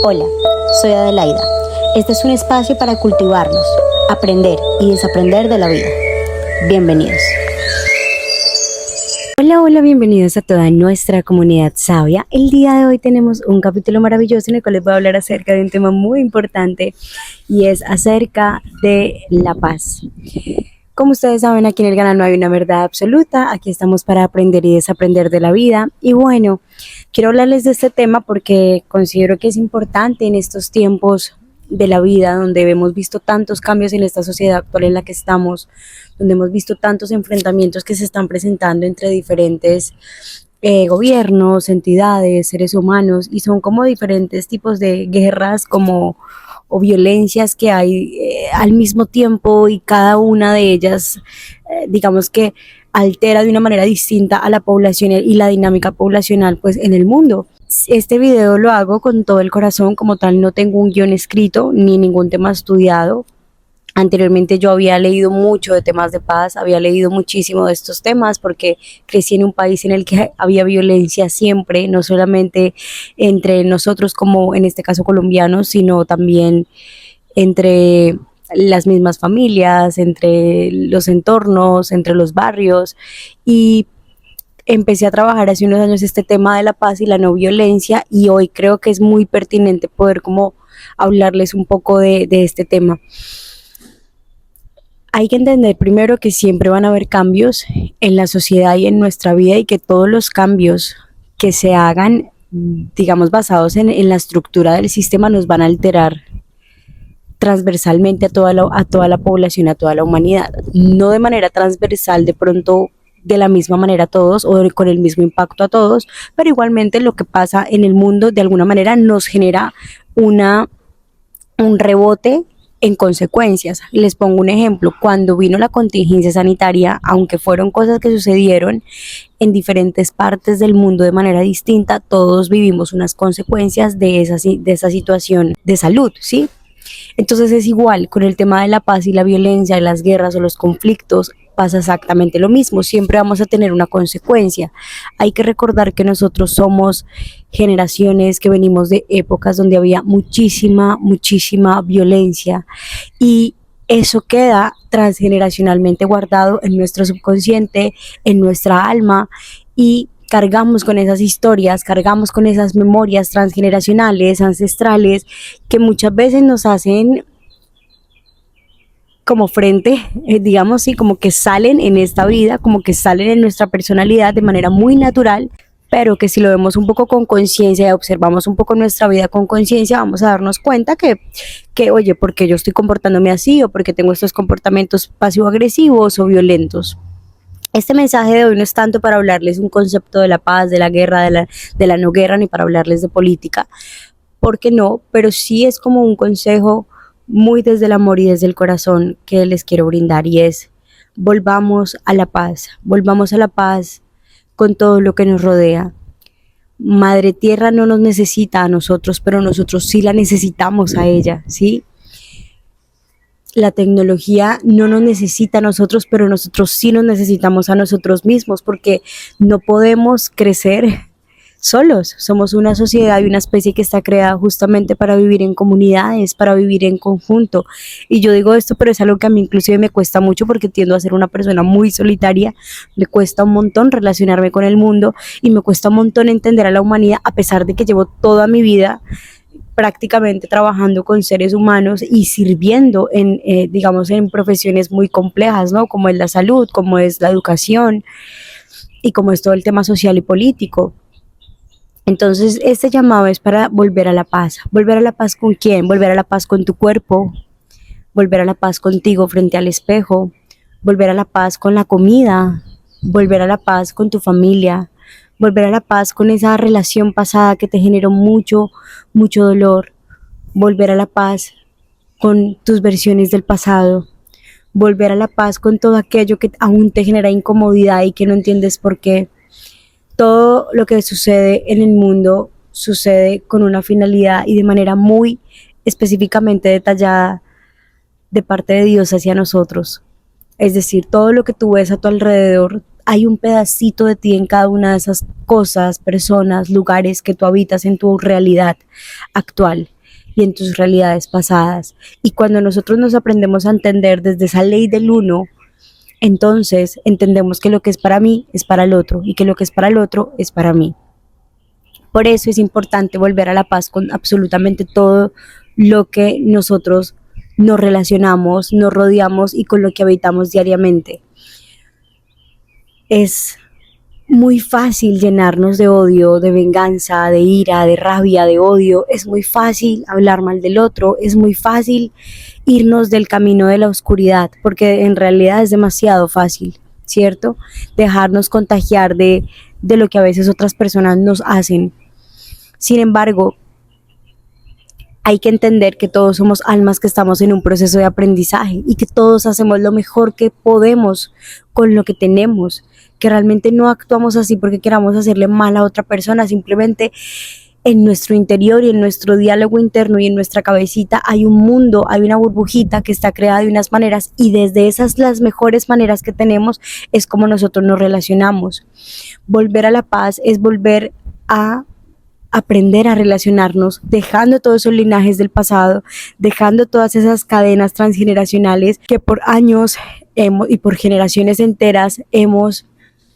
Hola, soy Adelaida. Este es un espacio para cultivarnos, aprender y desaprender de la vida. Bienvenidos. Hola, bienvenidos a toda nuestra comunidad sabia. El día de hoy tenemos un capítulo maravilloso en el cual les voy a hablar acerca de un tema muy importante y es acerca de la paz. Como ustedes saben, aquí en el canal no hay una verdad absoluta, aquí estamos para aprender y desaprender de la vida. Y bueno, quiero hablarles de este tema porque considero que es importante en estos tiempos de la vida, donde hemos visto tantos cambios en esta sociedad actual en la que estamos, donde hemos visto tantos enfrentamientos que se están presentando entre diferentes gobiernos, entidades, seres humanos, y son como diferentes tipos de guerras o violencias que hay al mismo tiempo, y cada una de ellas digamos que altera de una manera distinta a la población y la dinámica poblacional pues en el mundo. Este video lo hago con todo el corazón, como tal no tengo un guión escrito ni ningún tema estudiado. Anteriormente yo había leído mucho de temas de paz, había leído muchísimo de estos temas porque crecí en un país en el que había violencia siempre, no solamente entre nosotros como en este caso colombianos, sino también entre las mismas familias, entre los entornos, entre los barrios. Y empecé a trabajar hace unos años este tema de la paz y la no violencia, y hoy creo que es muy pertinente poder como hablarles un poco de este tema. Hay que entender primero que siempre van a haber cambios en la sociedad y en nuestra vida, y que todos los cambios que se hagan, digamos, basados en la estructura del sistema, nos van a alterar transversalmente a toda la población, a toda la humanidad. No de manera transversal, de pronto de la misma manera a todos o con el mismo impacto a todos, pero igualmente lo que pasa en el mundo de alguna manera nos genera un rebote en consecuencias. Les pongo un ejemplo: cuando vino la contingencia sanitaria, aunque fueron cosas que sucedieron en diferentes partes del mundo de manera distinta, todos vivimos unas consecuencias de esa situación de salud, ¿sí? Entonces es igual con el tema de la paz y la violencia, las guerras o los conflictos. Pasa exactamente lo mismo, siempre vamos a tener una consecuencia. Hay que recordar que nosotros somos generaciones que venimos de épocas donde había muchísima violencia, y eso queda transgeneracionalmente guardado en nuestro subconsciente, en nuestra alma, y cargamos con esas historias, cargamos con esas memorias transgeneracionales, ancestrales, que muchas veces nos hacen como frente, digamos, sí, como que salen en esta vida, como que salen en nuestra personalidad de manera muy natural, pero que si lo vemos un poco con conciencia y observamos un poco nuestra vida con conciencia, vamos a darnos cuenta que, oye, ¿por qué yo estoy comportándome así? ¿O por qué tengo estos comportamientos pasivo-agresivos o violentos? Este mensaje de hoy no es tanto para hablarles un concepto de la paz, de la guerra, de la no guerra, ni para hablarles de política, porque no, pero sí es como un consejo muy desde el amor y desde el corazón que les quiero brindar, y es: volvamos a la paz con todo lo que nos rodea. Madre Tierra no nos necesita a nosotros, pero nosotros sí la necesitamos a ella, ¿sí? La tecnología no nos necesita a nosotros, pero nosotros sí nos necesitamos a nosotros mismos, porque no podemos crecer solos. Somos una sociedad y una especie que está creada justamente para vivir en comunidades, para vivir en conjunto. Y yo digo esto, pero es algo que a mí inclusive me cuesta mucho, porque tiendo a ser una persona muy solitaria. Me cuesta un montón relacionarme con el mundo y me cuesta un montón entender a la humanidad, a pesar de que llevo toda mi vida prácticamente trabajando con seres humanos y sirviendo digamos, en profesiones muy complejas, ¿no? Como es la salud, como es la educación y como es todo el tema social y político. Entonces, este llamado es para volver a la paz. ¿Volver a la paz con quién? Volver a la paz con tu cuerpo, volver a la paz contigo frente al espejo, volver a la paz con la comida, volver a la paz con tu familia, volver a la paz con esa relación pasada que te generó mucho dolor, volver a la paz con tus versiones del pasado, volver a la paz con todo aquello que aún te genera incomodidad y que no entiendes por qué. Todo lo que sucede en el mundo sucede con una finalidad y de manera muy específicamente detallada de parte de Dios hacia nosotros. Es decir, todo lo que tú ves a tu alrededor, hay un pedacito de ti en cada una de esas cosas, personas, lugares que tú habitas en tu realidad actual. y en tus realidades pasadas. Y cuando nosotros nos aprendemos a entender desde esa ley del uno, entonces entendemos que lo que es para mí es para el otro y que lo que es para el otro es para mí. Por eso es importante volver a la paz con absolutamente todo lo que nosotros nos relacionamos, nos rodeamos y con lo que habitamos diariamente. Es muy fácil llenarnos de odio, de venganza, de ira, de rabia, de odio. Es muy fácil hablar mal del otro, es muy fácil irnos del camino de la oscuridad, porque en realidad es demasiado fácil, ¿cierto? Dejarnos contagiar de lo que a veces otras personas nos hacen. Sin embargo, hay que entender que todos somos almas que estamos en un proceso de aprendizaje y que todos hacemos lo mejor que podemos con lo que tenemos, que realmente no actuamos así porque queramos hacerle mal a otra persona, simplemente en nuestro interior y en nuestro diálogo interno y en nuestra cabecita hay un mundo, hay una burbujita que está creada de unas maneras y desde esas las mejores maneras que tenemos es como nosotros nos relacionamos. Volver a la paz es volver a aprender a relacionarnos, dejando todos esos linajes del pasado, dejando todas esas cadenas transgeneracionales que por años y por generaciones enteras hemos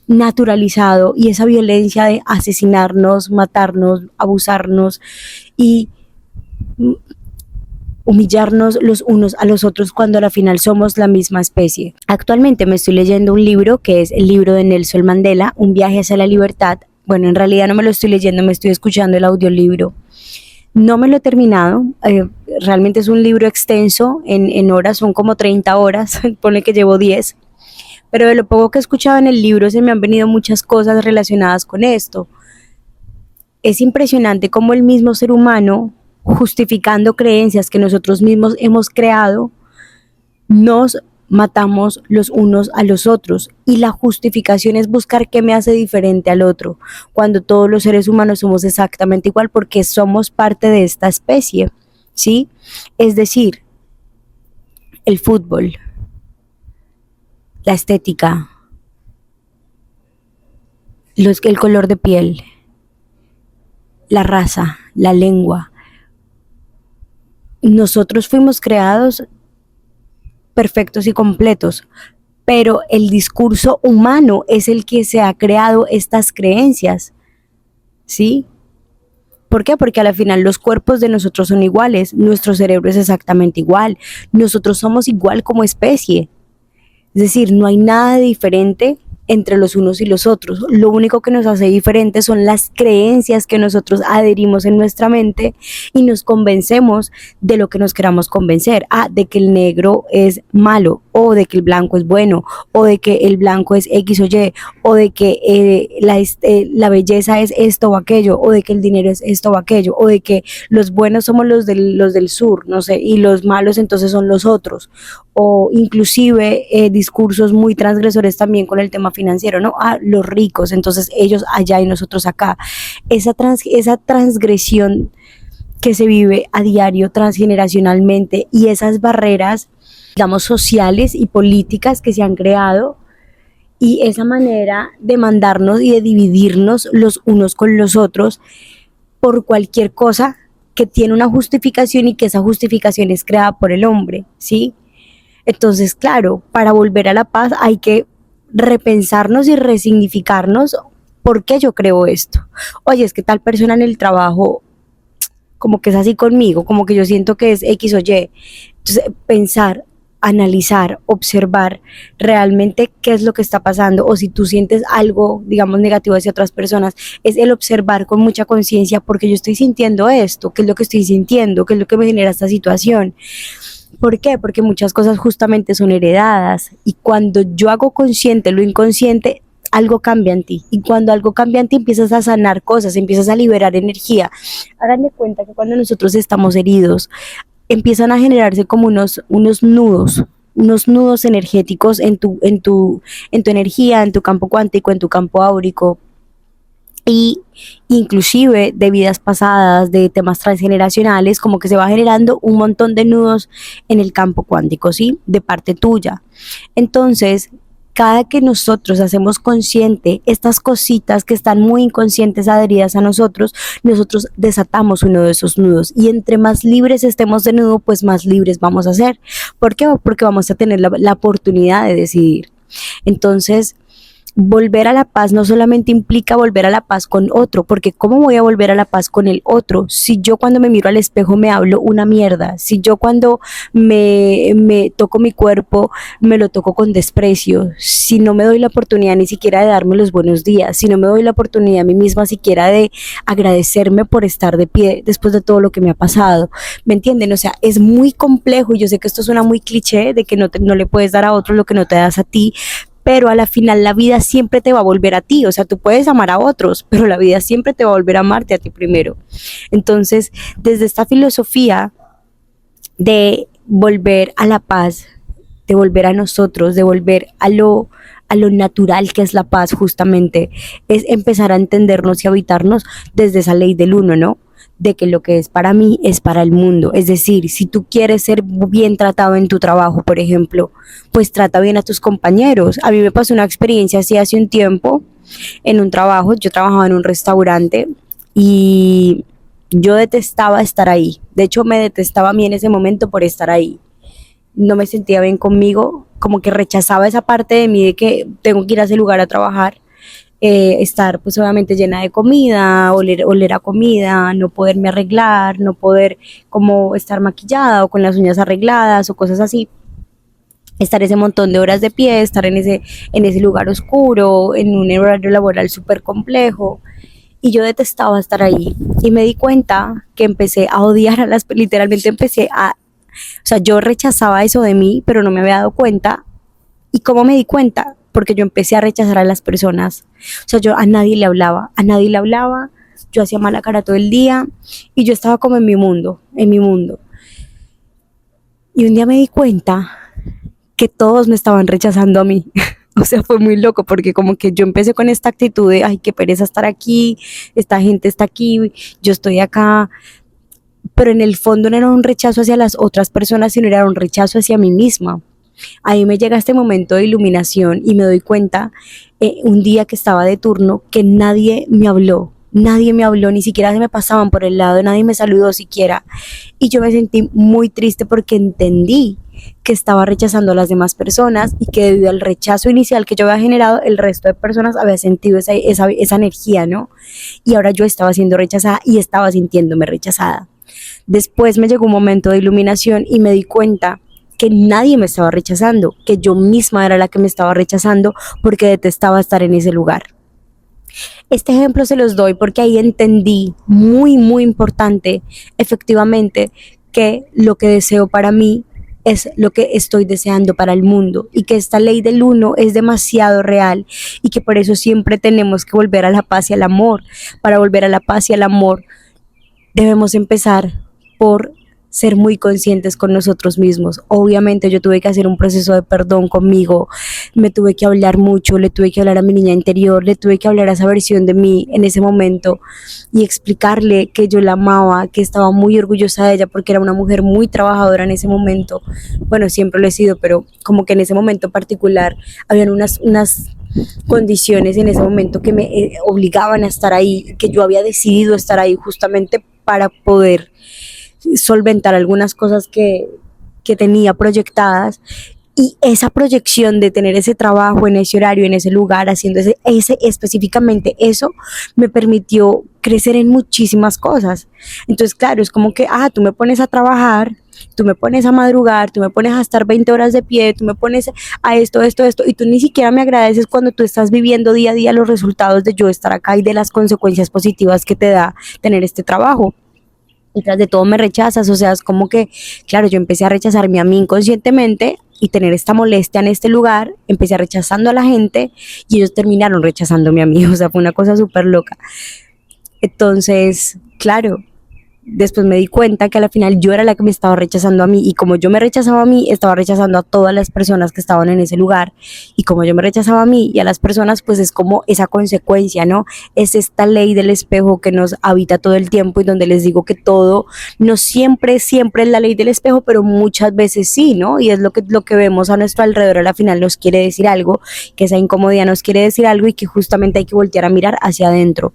naturalizado, y esa violencia de asesinarnos, matarnos, abusarnos y humillarnos los unos a los otros cuando al final somos la misma especie. Actualmente me estoy leyendo un libro que es el libro de Nelson Mandela, Un viaje hacia la libertad. Bueno, en realidad no me lo estoy leyendo, me estoy escuchando el audiolibro. No me lo he terminado, realmente es un libro extenso, en horas son como 30 horas, pone que llevo 10, pero de lo poco que he escuchado en el libro se me han venido muchas cosas relacionadas con esto. Es impresionante cómo el mismo ser humano, justificando creencias que nosotros mismos hemos creado, nos matamos los unos a los otros, y la justificación es buscar qué me hace diferente al otro, cuando todos los seres humanos somos exactamente igual porque somos parte de esta especie, ¿sí? Es decir, el fútbol, la estética, el color de piel, la raza, la lengua. Nosotros fuimos creados perfectos y completos, pero el discurso humano es el que se ha creado estas creencias, ¿sí? ¿Por qué? Porque al final los cuerpos de nosotros son iguales, nuestro cerebro es exactamente igual, nosotros somos igual como especie, es decir, no hay nada de diferente entre los unos y los otros. Lo único que nos hace diferentes son las creencias que nosotros adherimos en nuestra mente y nos convencemos de lo que nos queramos convencer. De que el negro es malo, o de que el blanco es bueno, o de que el blanco es X o Y, o de que la belleza es esto o aquello, o de que el dinero es esto o aquello, o de que los buenos somos los del sur, no sé, y los malos entonces son los otros, o inclusive discursos muy transgresores también con el tema financiero, ¿no? Los ricos, entonces ellos allá y nosotros acá. Esa transgresión que se vive a diario transgeneracionalmente, y esas barreras, digamos, sociales y políticas que se han creado, y esa manera de mandarnos y de dividirnos los unos con los otros por cualquier cosa que tiene una justificación y que esa justificación es creada por el hombre, ¿sí? Entonces, claro, para volver a la paz hay que repensarnos y resignificarnos por qué yo creo esto. Oye, es que tal persona en el trabajo como que es así conmigo, como que yo siento que es X o Y. Entonces, pensar, analizar, observar realmente qué es lo que está pasando, o si tú sientes algo, digamos, negativo hacia otras personas, es el observar con mucha conciencia porque yo estoy sintiendo esto, qué es lo que estoy sintiendo, qué es lo que me genera esta situación. ¿Por qué? Porque muchas cosas justamente son heredadas, y cuando yo hago consciente lo inconsciente, algo cambia en ti, y cuando algo cambia en ti empiezas a sanar cosas, empiezas a liberar energía. Háganme cuenta que cuando nosotros estamos heridos, empiezan a generarse como unos nudos energéticos en tu energía, en tu campo cuántico, en tu campo áurico, y inclusive de vidas pasadas, de temas transgeneracionales, como que se va generando un montón de nudos en el campo cuántico, ¿sí? De parte tuya. Entonces, cada que nosotros hacemos consciente estas cositas que están muy inconscientes adheridas a nosotros, nosotros desatamos uno de esos nudos. Y entre más libres estemos de nudo, pues más libres vamos a ser. ¿Por qué? Porque vamos a tener la oportunidad de decidir. Entonces, volver a la paz no solamente implica volver a la paz con otro, porque ¿cómo voy a volver a la paz con el otro? Si yo cuando me miro al espejo me hablo una mierda, si yo cuando me toco mi cuerpo me lo toco con desprecio, si no me doy la oportunidad ni siquiera de darme los buenos días, si no me doy la oportunidad a mí misma siquiera de agradecerme por estar de pie después de todo lo que me ha pasado, ¿me entienden? O sea, es muy complejo y yo sé que esto suena muy cliché de que no le puedes dar a otro lo que no te das a ti, pero a la final la vida siempre te va a volver a ti, o sea, tú puedes amar a otros, pero la vida siempre te va a volver a amarte a ti primero. Entonces, desde esta filosofía de volver a la paz, de volver a nosotros, de volver a lo natural que es la paz justamente, es empezar a entendernos y habitarnos desde esa ley del uno, ¿no? De que lo que es para mí es para el mundo. Es decir, si tú quieres ser bien tratado en tu trabajo, por ejemplo, pues trata bien a tus compañeros. A mí me pasó una experiencia así hace un tiempo en un trabajo. Yo trabajaba en un restaurante y yo detestaba estar ahí. De hecho, me detestaba a mí en ese momento por estar ahí. No me sentía bien conmigo, como que rechazaba esa parte de mí de que tengo que ir a ese lugar a trabajar. Estar pues obviamente llena de comida, oler a comida, no poderme arreglar, no poder como estar maquillada o con las uñas arregladas o cosas así, estar ese montón de horas de pie, estar en ese lugar oscuro, en un horario laboral súper complejo. Y yo detestaba estar ahí y me di cuenta que empecé a odiar literalmente empecé o sea, yo rechazaba eso de mí, pero no me había dado cuenta. ¿Y cómo me di cuenta? Porque yo empecé a rechazar a las personas. O sea, yo a nadie le hablaba, yo hacía mala cara todo el día y yo estaba como en mi mundo, en mi mundo. Y un día me di cuenta que todos me estaban rechazando a mí. O sea, fue muy loco porque como que yo empecé con esta actitud de, ay, qué pereza estar aquí, esta gente está aquí, yo estoy acá, pero en el fondo no era un rechazo hacia las otras personas, sino era un rechazo hacia mí misma. Ahí me llega este momento de iluminación y me doy cuenta, un día que estaba de turno, que nadie me habló, ni siquiera se me pasaban por el lado, nadie me saludó siquiera. Y yo me sentí muy triste porque entendí que estaba rechazando a las demás personas y que debido al rechazo inicial que yo había generado, el resto de personas había sentido esa energía, ¿no? Y ahora yo estaba siendo rechazada y estaba sintiéndome rechazada. Después me llegó un momento de iluminación y me di cuenta que nadie me estaba rechazando, que yo misma era la que me estaba rechazando porque detestaba estar en ese lugar. Este ejemplo se los doy porque ahí entendí, muy, muy importante, efectivamente, que lo que deseo para mí es lo que estoy deseando para el mundo y que esta ley del uno es demasiado real y que por eso siempre tenemos que volver a la paz y al amor. Para volver a la paz y al amor debemos empezar por ser muy conscientes con nosotros mismos. Obviamente yo tuve que hacer un proceso de perdón conmigo, me tuve que hablar mucho, le tuve que hablar a mi niña interior, le tuve que hablar a esa versión de mí en ese momento y explicarle que yo la amaba, que estaba muy orgullosa de ella porque era una mujer muy trabajadora en ese momento. Bueno, siempre lo he sido, pero como que en ese momento particular habían unas condiciones en ese momento que me obligaban a estar ahí, que yo había decidido estar ahí justamente para poder solventar algunas cosas que tenía proyectadas. Y esa proyección de tener ese trabajo en ese horario, en ese lugar, haciendo ese específicamente eso, me permitió crecer en muchísimas cosas. Entonces, claro, es como que, tú me pones a trabajar, tú me pones a madrugar, tú me pones a estar 20 horas de pie, tú me pones a esto, y tú ni siquiera me agradeces cuando tú estás viviendo día a día los resultados de yo estar acá y de las consecuencias positivas que te da tener este trabajo. Y tras de todo me rechazas, o sea, es como que, claro, yo empecé a rechazarme a mí inconscientemente y tener esta molestia en este lugar, empecé rechazando a la gente y ellos terminaron rechazándome a mí, o sea, fue una cosa súper loca. Entonces, claro, después me di cuenta que al final yo era la que me estaba rechazando a mí, y como yo me rechazaba a mí, estaba rechazando a todas las personas que estaban en ese lugar, y como yo me rechazaba a mí y a las personas, pues es como esa consecuencia, ¿no? Es esta ley del espejo que nos habita todo el tiempo, y donde les digo que todo, no siempre, siempre es la ley del espejo, pero muchas veces sí, ¿no? Y es lo que vemos a nuestro alrededor, a la final nos quiere decir algo, que esa incomodidad nos quiere decir algo, y que justamente hay que voltear a mirar hacia adentro.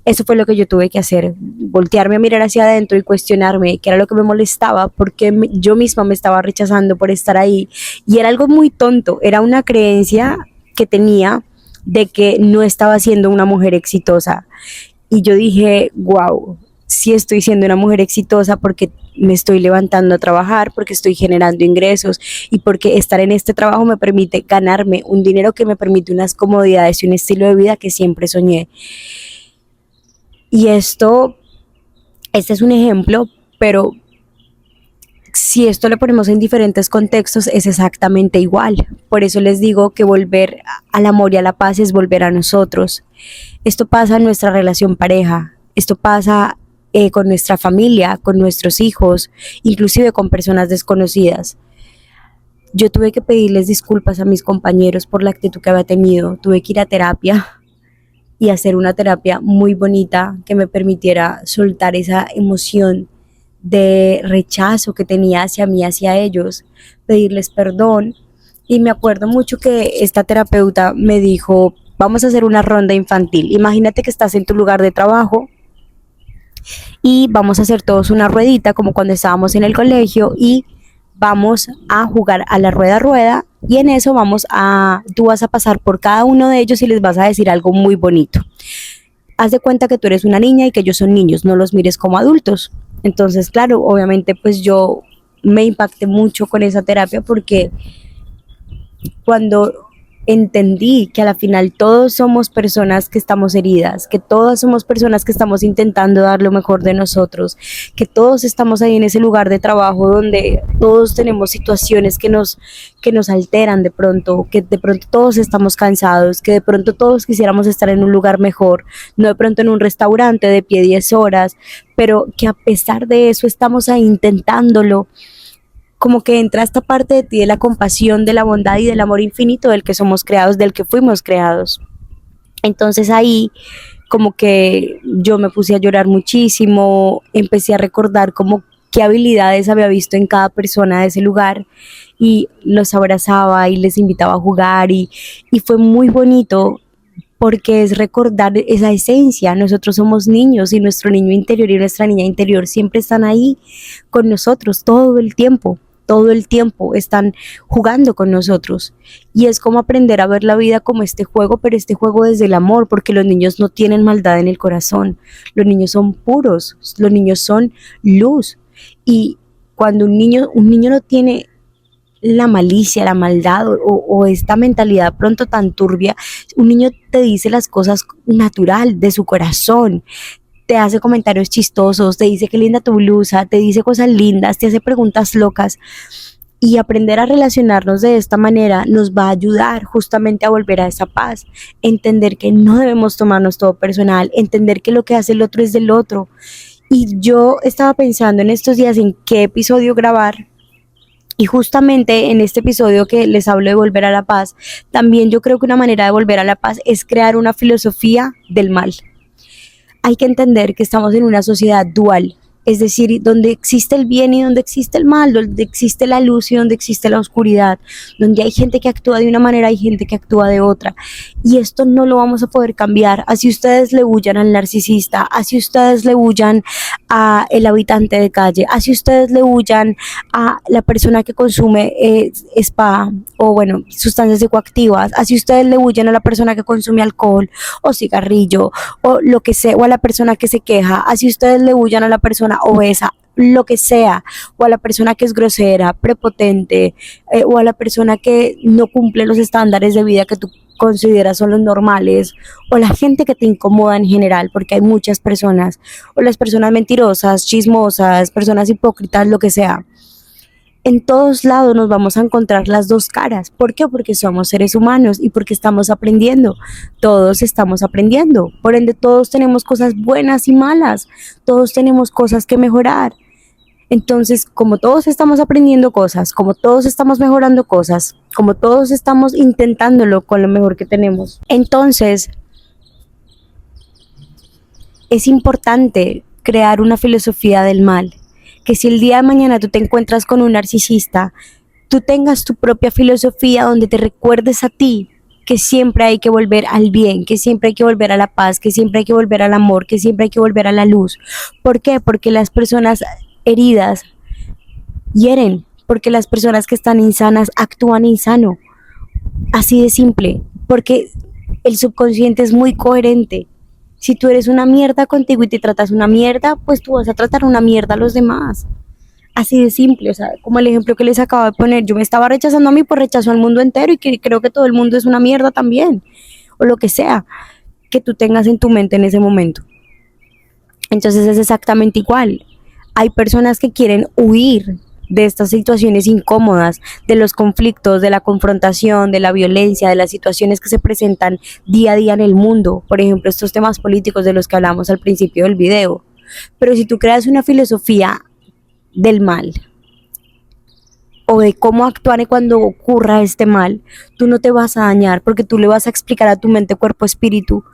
Eso fue lo que yo tuve que hacer, voltearme a mirar hacia adentro y cuestionarme qué era lo que me molestaba, porque yo misma me estaba rechazando por estar ahí. Y era algo muy tonto, era una creencia que tenía de que no estaba siendo una mujer exitosa. Y yo dije, wow, sí estoy siendo una mujer exitosa, porque me estoy levantando a trabajar, porque estoy generando ingresos, y porque estar en este trabajo me permite ganarme un dinero que me permite unas comodidades y un estilo de vida que siempre soñé. Y este es un ejemplo, pero si esto lo ponemos en diferentes contextos, es exactamente igual. Por eso les digo que volver al amor y a la paz es volver a nosotros. Esto pasa en nuestra relación pareja, esto pasa con nuestra familia, con nuestros hijos, inclusive con personas desconocidas. Yo tuve que pedirles disculpas a mis compañeros por la actitud que había tenido. Tuve que ir a terapia y hacer una terapia muy bonita que me permitiera soltar esa emoción de rechazo que tenía hacia mí, hacia ellos, pedirles perdón. Y me acuerdo mucho que esta terapeuta me dijo, vamos a hacer una ronda infantil. Imagínate que estás en tu lugar de trabajo y vamos a hacer todos una ruedita como cuando estábamos en el colegio, y vamos a jugar a la rueda rueda, y en eso tú vas a pasar por cada uno de ellos y les vas a decir algo muy bonito. Haz de cuenta que tú eres una niña y que ellos son niños, no los mires como adultos. Entonces, claro, obviamente pues yo me impacté mucho con esa terapia, porque cuando entendí que a la final todos somos personas que estamos heridas, que todas somos personas que estamos intentando dar lo mejor de nosotros, que todos estamos ahí en ese lugar de trabajo donde todos tenemos situaciones que nos alteran de pronto, que de pronto todos estamos cansados, que de pronto todos quisiéramos estar en un lugar mejor, no de pronto en un restaurante de pie 10 horas, pero que a pesar de eso estamos ahí intentándolo. Como que entra esta parte de ti, de la compasión, de la bondad y del amor infinito del que somos creados, del que fuimos creados. Entonces ahí como que yo me puse a llorar muchísimo, empecé a recordar como qué habilidades había visto en cada persona de ese lugar, y los abrazaba y les invitaba a jugar, y fue muy bonito, porque es recordar esa esencia. Nosotros somos niños, y nuestro niño interior y nuestra niña interior siempre están ahí con nosotros todo el tiempo están jugando con nosotros, y es como aprender a ver la vida como este juego, pero este juego desde el amor, porque los niños no tienen maldad en el corazón, los niños son puros, los niños son luz, y cuando un niño no tiene la malicia, la maldad o esta mentalidad pronto tan turbia, un niño te dice las cosas natural de su corazón, te hace comentarios chistosos, te dice qué linda tu blusa, te dice cosas lindas, te hace preguntas locas. Y aprender a relacionarnos de esta manera nos va a ayudar justamente a volver a esa paz, entender que no debemos tomarnos todo personal, entender que lo que hace el otro es del otro. Y yo estaba pensando en estos días en qué episodio grabar, y justamente en este episodio que les hablo de volver a la paz, también yo creo que una manera de volver a la paz es crear una filosofía del mal. Hay que entender que estamos en una sociedad dual, es decir, donde existe el bien y donde existe el mal, donde existe la luz y donde existe la oscuridad, donde hay gente que actúa de una manera y gente que actúa de otra. Y esto no lo vamos a poder cambiar, así ustedes le huyan al narcisista, así ustedes le huyan a el habitante de calle, así ustedes le huyan a la persona que consume spa o bueno, sustancias psicoactivas, así ustedes le huyan a la persona que consume alcohol o cigarrillo o lo que sea, o a la persona que se queja, así ustedes le huyan a la persona obesa, lo que sea, o a la persona que es grosera, prepotente, o a la persona que no cumple los estándares de vida que tú consideras son los normales, o la gente que te incomoda en general, porque hay muchas personas, o las personas mentirosas, chismosas, personas hipócritas, lo que sea. En todos lados nos vamos a encontrar las dos caras. ¿Por qué? Porque somos seres humanos y porque estamos aprendiendo. Todos estamos aprendiendo. Por ende, todos tenemos cosas buenas y malas. Todos tenemos cosas que mejorar. Entonces, como todos estamos aprendiendo cosas, como todos estamos mejorando cosas, como todos estamos intentándolo con lo mejor que tenemos, entonces es importante crear una filosofía del mal. Que si el día de mañana tú te encuentras con un narcisista, tú tengas tu propia filosofía donde te recuerdes a ti que siempre hay que volver al bien, que siempre hay que volver a la paz, que siempre hay que volver al amor, que siempre hay que volver a la luz. ¿Por qué? Porque las personas heridas hieren, porque las personas que están insanas actúan insano. Así de simple, porque el subconsciente es muy coherente. Si tú eres una mierda contigo y te tratas una mierda, pues tú vas a tratar una mierda a los demás. Así de simple, o sea, como el ejemplo que les acabo de poner, yo me estaba rechazando a mí, pues rechazo al mundo entero y que creo que todo el mundo es una mierda también, o lo que sea que tú tengas en tu mente en ese momento. Entonces es exactamente igual. Hay personas que quieren huir de estas situaciones incómodas, de los conflictos, de la confrontación, de la violencia, de las situaciones que se presentan día a día en el mundo. Por ejemplo, estos temas políticos de los que hablamos al principio del video. Pero si tú creas una filosofía del mal o de cómo actuar cuando ocurra este mal, tú no te vas a dañar porque tú le vas a explicar a tu mente, cuerpo, espíritu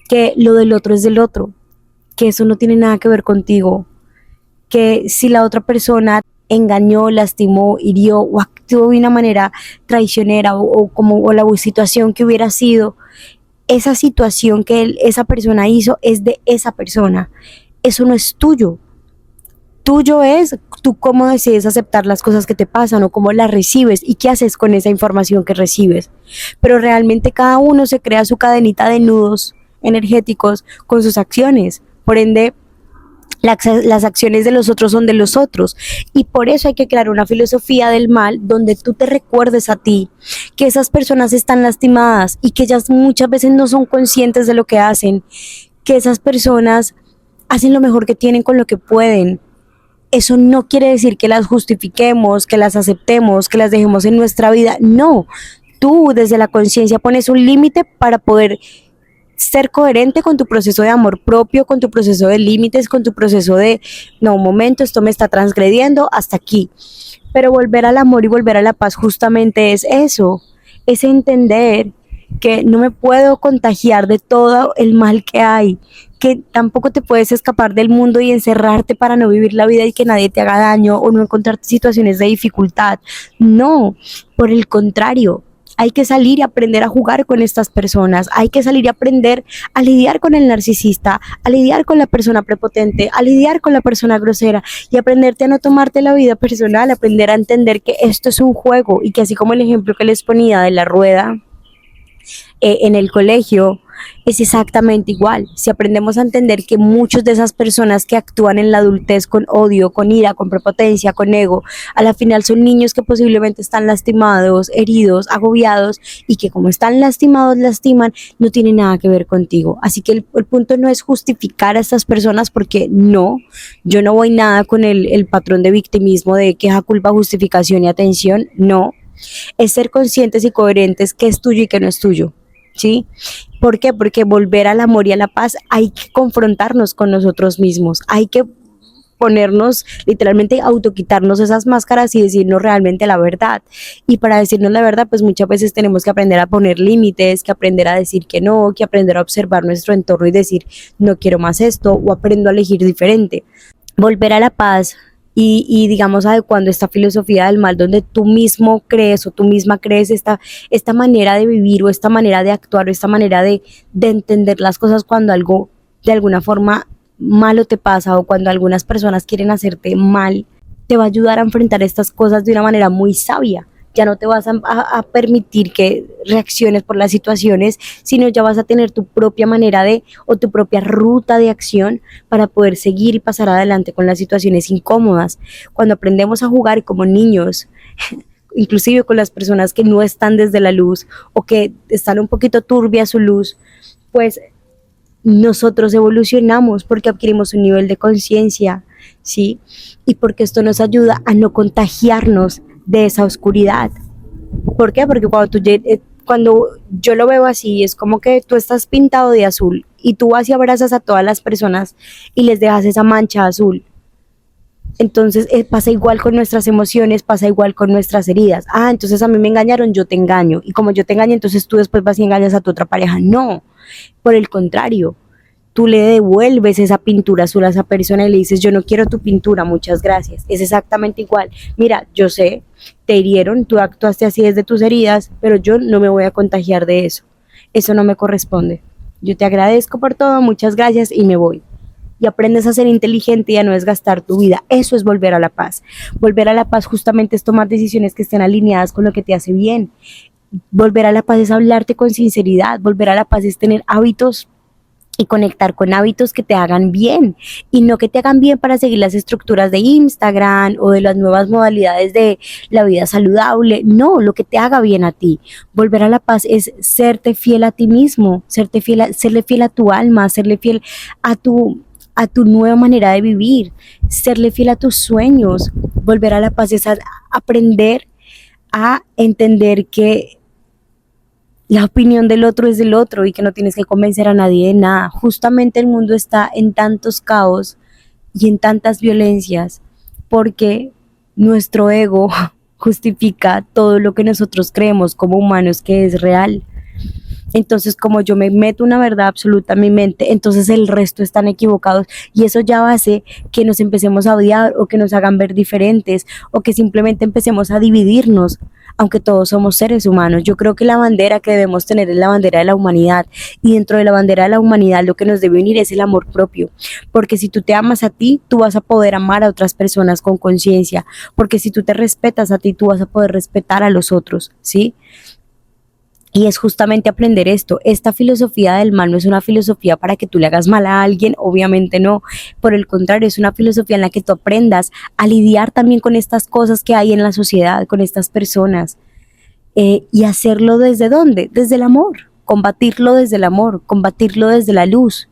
que lo del otro es del otro, que eso no tiene nada que ver contigo, que si la otra persona engañó, lastimó, hirió o actuó de una manera traicionera o la situación que hubiera sido, esa situación que esa persona hizo es de esa persona, eso no es tuyo. Tuyo es tú cómo decides aceptar las cosas que te pasan o cómo las recibes y qué haces con esa información que recibes. Pero realmente cada uno se crea su cadenita de nudos energéticos con sus acciones. Por ende, las acciones de los otros son de los otros y por eso hay que crear una filosofía del mal donde tú te recuerdes a ti que esas personas están lastimadas y que ellas muchas veces no son conscientes de lo que hacen, que esas personas hacen lo mejor que tienen con lo que pueden. Eso no quiere decir que las justifiquemos, que las aceptemos, que las dejemos en nuestra vida. No, tú desde la conciencia pones un límite para poder ser coherente con tu proceso de amor propio, con tu proceso de límites, con tu proceso de, no, un momento, esto me está transgrediendo, hasta aquí. Pero volver al amor y volver a la paz justamente es eso, es entender que no me puedo contagiar de todo el mal que hay, que tampoco te puedes escapar del mundo y encerrarte para no vivir la vida y que nadie te haga daño o no encontrarte situaciones de dificultad. No, por el contrario, hay que salir y aprender a jugar con estas personas, hay que salir y aprender a lidiar con el narcisista, a lidiar con la persona prepotente, a lidiar con la persona grosera y aprenderte a no tomarte la vida personal, aprender a entender que esto es un juego y que así como el ejemplo que les ponía de la rueda en el colegio, es exactamente igual. Si aprendemos a entender que muchas de esas personas que actúan en la adultez con odio, con ira, con prepotencia, con ego, a la final son niños que posiblemente están lastimados, heridos, agobiados y que como están lastimados, lastiman, no tiene nada que ver contigo. Así que el punto no es justificar a estas personas porque no, yo no voy nada con el patrón de victimismo de queja, culpa, justificación y atención, no. Es ser conscientes y coherentes qué es tuyo y qué no es tuyo. ¿Sí? ¿Por qué? Porque volver al amor y a la paz hay que confrontarnos con nosotros mismos, hay que ponernos, literalmente autoquitarnos esas máscaras y decirnos realmente la verdad. Y para decirnos la verdad, pues muchas veces tenemos que aprender a poner límites, que aprender a decir que no, que aprender a observar nuestro entorno y decir, no quiero más esto, o aprendo a elegir diferente. Volver a la paz y digamos adecuando esta filosofía del mal donde tú mismo crees o tú misma crees esta manera de vivir o esta manera de actuar o esta manera de entender las cosas cuando algo de alguna forma malo te pasa o cuando algunas personas quieren hacerte mal, te va a ayudar a enfrentar estas cosas de una manera muy sabia. Ya no te vas a permitir que reacciones por las situaciones, sino ya vas a tener tu propia manera o tu propia ruta de acción para poder seguir y pasar adelante con las situaciones incómodas. Cuando aprendemos a jugar como niños, inclusive con las personas que no están desde la luz o que están un poquito turbia su luz, pues nosotros evolucionamos porque adquirimos un nivel de conciencia, ¿sí? Y porque esto nos ayuda a no contagiarnos de esa oscuridad. ¿Por qué? Porque cuando yo lo veo así, es como que tú estás pintado de azul y tú vas y abrazas a todas las personas y les dejas esa mancha azul. Entonces pasa igual con nuestras emociones, pasa igual con nuestras heridas. Ah, entonces a mí me engañaron, yo te engaño. Y como yo te engañé, entonces tú después vas y engañas a tu otra pareja. No, por el contrario, tú le devuelves esa pintura azul a esa persona y le dices, yo no quiero tu pintura, muchas gracias. Es exactamente igual. Mira, yo sé, te hirieron, tú actuaste así desde tus heridas, pero yo no me voy a contagiar de eso. Eso no me corresponde. Yo te agradezco por todo, muchas gracias y me voy. Y aprendes a ser inteligente y a no desgastar tu vida. Eso es volver a la paz. Volver a la paz justamente es tomar decisiones que estén alineadas con lo que te hace bien. Volver a la paz es hablarte con sinceridad. Volver a la paz es tener hábitos y conectar con hábitos que te hagan bien y no que te hagan bien para seguir las estructuras de Instagram o de las nuevas modalidades de la vida saludable. No, lo que te haga bien a ti. Volver a la paz es serte fiel a ti mismo, serle fiel a tu alma, serle fiel a tu nueva manera de vivir, serle fiel a tus sueños. Volver a la paz es aprender a entender que la opinión del otro es del otro y que no tienes que convencer a nadie de nada. Justamente el mundo está en tantos caos y en tantas violencias porque nuestro ego justifica todo lo que nosotros creemos como humanos que es real. Entonces, como yo me meto una verdad absoluta en mi mente, entonces el resto están equivocados y eso ya hace que nos empecemos a odiar o que nos hagan ver diferentes o que simplemente empecemos a dividirnos, aunque todos somos seres humanos. Yo creo que la bandera que debemos tener es la bandera de la humanidad y dentro de la bandera de la humanidad lo que nos debe unir es el amor propio, porque si tú te amas a ti, tú vas a poder amar a otras personas con conciencia, porque si tú te respetas a ti, tú vas a poder respetar a los otros, ¿sí? Y es justamente aprender esto. Esta filosofía del mal no es una filosofía para que tú le hagas mal a alguien, obviamente no. Por el contrario, es una filosofía en la que tú aprendas a lidiar también con estas cosas que hay en la sociedad, con estas personas. Y hacerlo ¿desde dónde? Desde el amor. Combatirlo desde el amor, combatirlo desde la luz.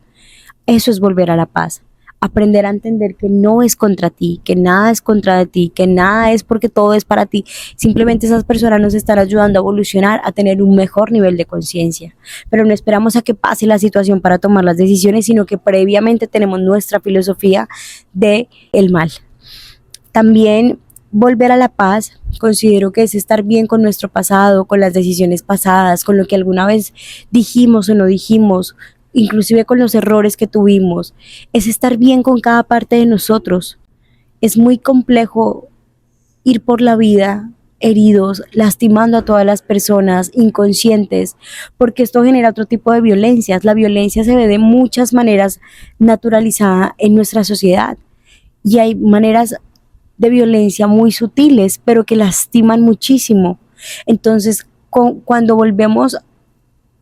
Eso es volver a la paz. Aprender a entender que no es contra ti, que nada es contra de ti, que nada es porque todo es para ti. Simplemente esas personas nos están ayudando a evolucionar, a tener un mejor nivel de conciencia. Pero no esperamos a que pase la situación para tomar las decisiones, sino que previamente tenemos nuestra filosofía de el mal. También volver a la paz, considero que es estar bien con nuestro pasado, con las decisiones pasadas, con lo que alguna vez dijimos o no dijimos, inclusive con los errores que tuvimos, es estar bien con cada parte de nosotros. Es muy complejo ir por la vida heridos, lastimando a todas las personas, inconscientes, porque esto genera otro tipo de violencias. La violencia se ve de muchas maneras naturalizada en nuestra sociedad y hay maneras de violencia muy sutiles, pero que lastiman muchísimo. Entonces, cuando volvemos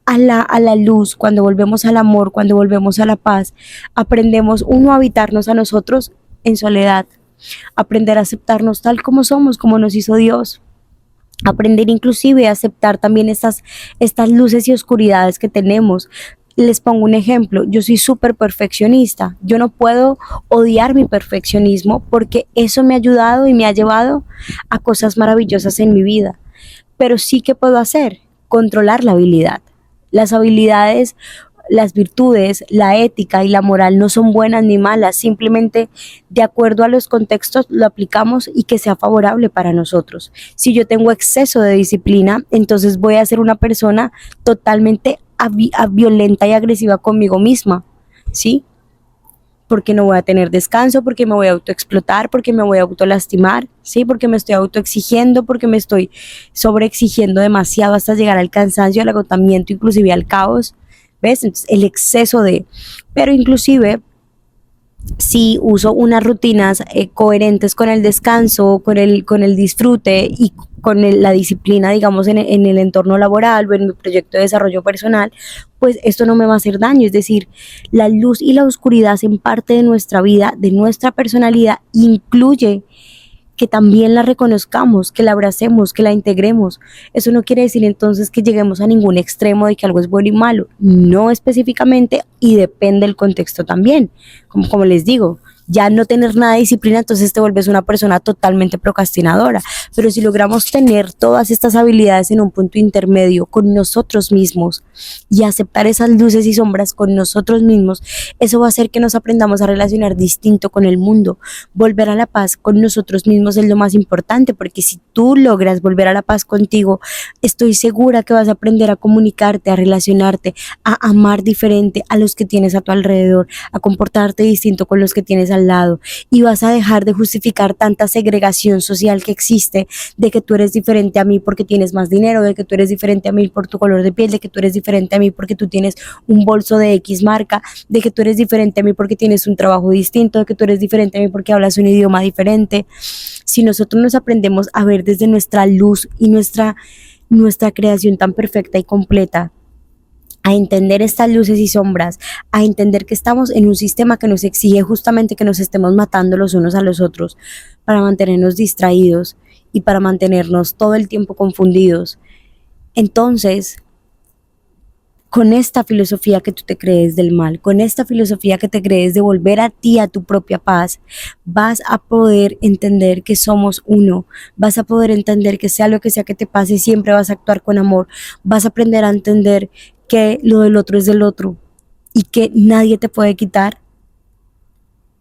a la luz, cuando volvemos al amor, cuando volvemos a la paz, aprendemos a habitarnos a nosotros en soledad, aprender a aceptarnos tal como somos, como nos hizo Dios, aprender inclusive a aceptar también estas luces y oscuridades que tenemos. Les pongo un ejemplo, yo soy súper perfeccionista, yo no puedo odiar mi perfeccionismo porque eso me ha ayudado y me ha llevado a cosas maravillosas en mi vida, pero sí que puedo hacer, controlar la habilidad. Las habilidades, las virtudes, la ética y la moral no son buenas ni malas, simplemente de acuerdo a los contextos lo aplicamos y que sea favorable para nosotros. Si yo tengo exceso de disciplina, entonces voy a ser una persona totalmente violenta y agresiva conmigo misma, ¿sí? Porque no voy a tener descanso, porque me voy a autoexplotar, porque me voy a autolastimar, ¿sí? Porque me estoy autoexigiendo, porque me estoy sobreexigiendo demasiado hasta llegar al cansancio, al agotamiento, inclusive al caos, ¿ves? Entonces, el exceso de... Pero inclusive, si uso unas rutinas coherentes con el descanso, con el disfrute y con la disciplina, digamos, en el entorno laboral o en mi proyecto de desarrollo personal, pues esto no me va a hacer daño. Es decir, la luz y la oscuridad hacen parte de nuestra vida, de nuestra personalidad, incluye que también la reconozcamos, que la abracemos, que la integremos. Eso no quiere decir entonces que lleguemos a ningún extremo de que algo es bueno y malo, no específicamente, y depende del contexto también. Como les digo, ya no tener nada de disciplina, entonces te vuelves una persona totalmente procrastinadora. Pero si logramos tener todas estas habilidades en un punto intermedio con nosotros mismos y aceptar esas luces y sombras con nosotros mismos, eso va a hacer que nos aprendamos a relacionar distinto con el mundo. Volver a la paz con nosotros mismos es lo más importante, porque si tú logras volver a la paz contigo, estoy segura que vas a aprender a comunicarte, a relacionarte, a amar diferente a los que tienes a tu alrededor, a comportarte distinto con los que tienes al lado, y vas a dejar de justificar tanta segregación social que existe, de que tú eres diferente a mí porque tienes más dinero, de que tú eres diferente a mí por tu color de piel, de que tú eres diferente a mí porque tú tienes un bolso de X marca, de que tú eres diferente a mí porque tienes un trabajo distinto, de que tú eres diferente a mí porque hablas un idioma diferente. Si nosotros nos aprendemos a ver desde nuestra luz y nuestra creación tan perfecta y completa, a entender estas luces y sombras, a entender que estamos en un sistema que nos exige justamente que nos estemos matando los unos a los otros para mantenernos distraídos y para mantenernos todo el tiempo confundidos. Entonces, con esta filosofía que tú te crees del mal, con esta filosofía que te crees de volver a ti, a tu propia paz, vas a poder entender que somos uno, vas a poder entender que sea lo que sea que te pase, siempre vas a actuar con amor, vas a aprender a entender que lo del otro es del otro y que nadie te puede quitar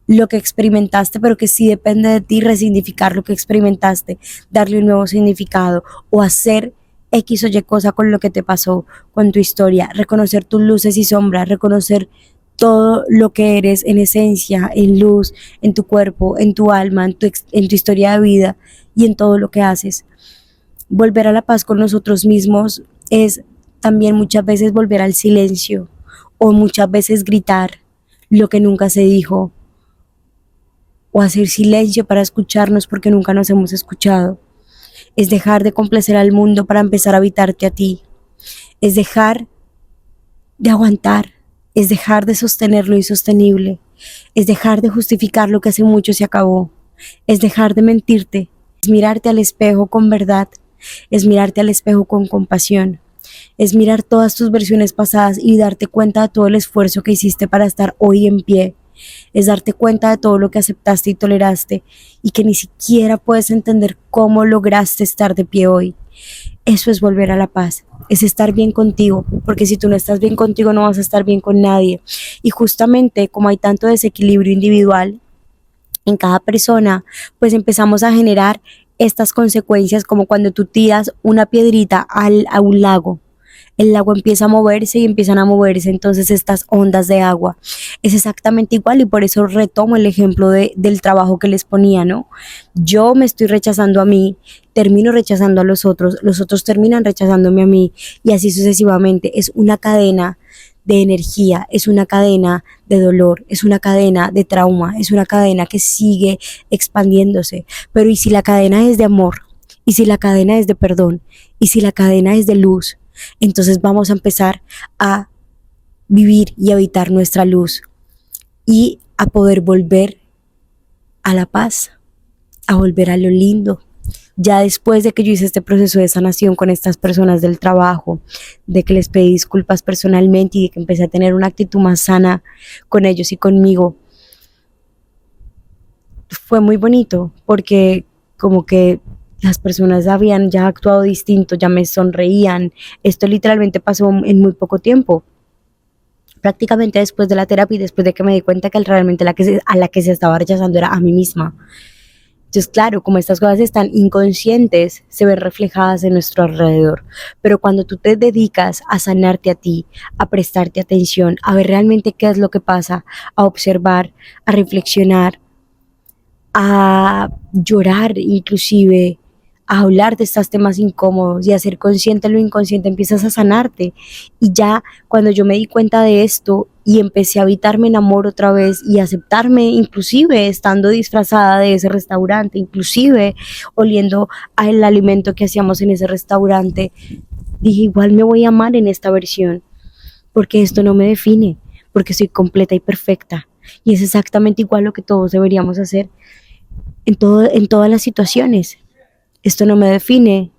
lo que experimentaste, pero que sí depende de ti resignificar lo que experimentaste, darle un nuevo significado o hacer X o Y cosa con lo que te pasó, con tu historia, reconocer tus luces y sombras, reconocer todo lo que eres en esencia, en luz, en tu cuerpo, en tu alma, en tu historia de vida y en todo lo que haces. Volver a la paz con nosotros mismos es también muchas veces volver al silencio o muchas veces gritar lo que nunca se dijo o hacer silencio para escucharnos porque nunca nos hemos escuchado. Es dejar de complacer al mundo para empezar a habitarte a ti. Es dejar de aguantar. Es dejar de sostener lo insostenible. Es dejar de justificar lo que hace mucho se acabó. Es dejar de mentirte. Es mirarte al espejo con verdad. Es mirarte al espejo con compasión. Es mirar todas tus versiones pasadas y darte cuenta de todo el esfuerzo que hiciste para estar hoy en pie. Es darte cuenta de todo lo que aceptaste y toleraste y que ni siquiera puedes entender cómo lograste estar de pie hoy. Eso es volver a la paz, es estar bien contigo, porque si tú no estás bien contigo no vas a estar bien con nadie. Y justamente como hay tanto desequilibrio individual en cada persona, pues empezamos a generar estas consecuencias, como cuando tú tiras una piedrita a un lago. El lago empieza a moverse y empiezan a moverse entonces estas ondas de agua. Es exactamente igual y por eso retomo el ejemplo del trabajo que les ponía, ¿no? Yo me estoy rechazando a mí, termino rechazando a los otros terminan rechazándome a mí y así sucesivamente. Es una cadena de energía, es una cadena de dolor, es una cadena de trauma, es una cadena que sigue expandiéndose. Pero ¿y si la cadena es de amor? ¿Y si la cadena es de perdón? ¿Y si la cadena es de luz? Entonces vamos a empezar a vivir y habitar nuestra luz y a poder volver a la paz, a volver a lo lindo. Ya después de que yo hice este proceso de sanación con estas personas del trabajo, de que les pedí disculpas personalmente y de que empecé a tener una actitud más sana con ellos y conmigo, fue muy bonito porque como que las personas habían ya actuado distinto, ya me sonreían. Esto literalmente pasó en muy poco tiempo, prácticamente después de la terapia y después de que me di cuenta que realmente a la que se estaba rechazando era a mí misma. Entonces, claro, como estas cosas están inconscientes, se ven reflejadas en nuestro alrededor. Pero cuando tú te dedicas a sanarte a ti, a prestarte atención, a ver realmente qué es lo que pasa, a observar, a reflexionar, a llorar inclusive, a hablar de estos temas incómodos y a ser consciente de lo inconsciente, empiezas a sanarte. Y ya cuando yo me di cuenta de esto y empecé a habitarme en amor otra vez y aceptarme, inclusive estando disfrazada de ese restaurante, inclusive oliendo al alimento que hacíamos en ese restaurante, dije, igual me voy a amar en esta versión, porque esto no me define, porque soy completa y perfecta. Y es exactamente igual lo que todos deberíamos hacer en todas las situaciones. Esto no me define,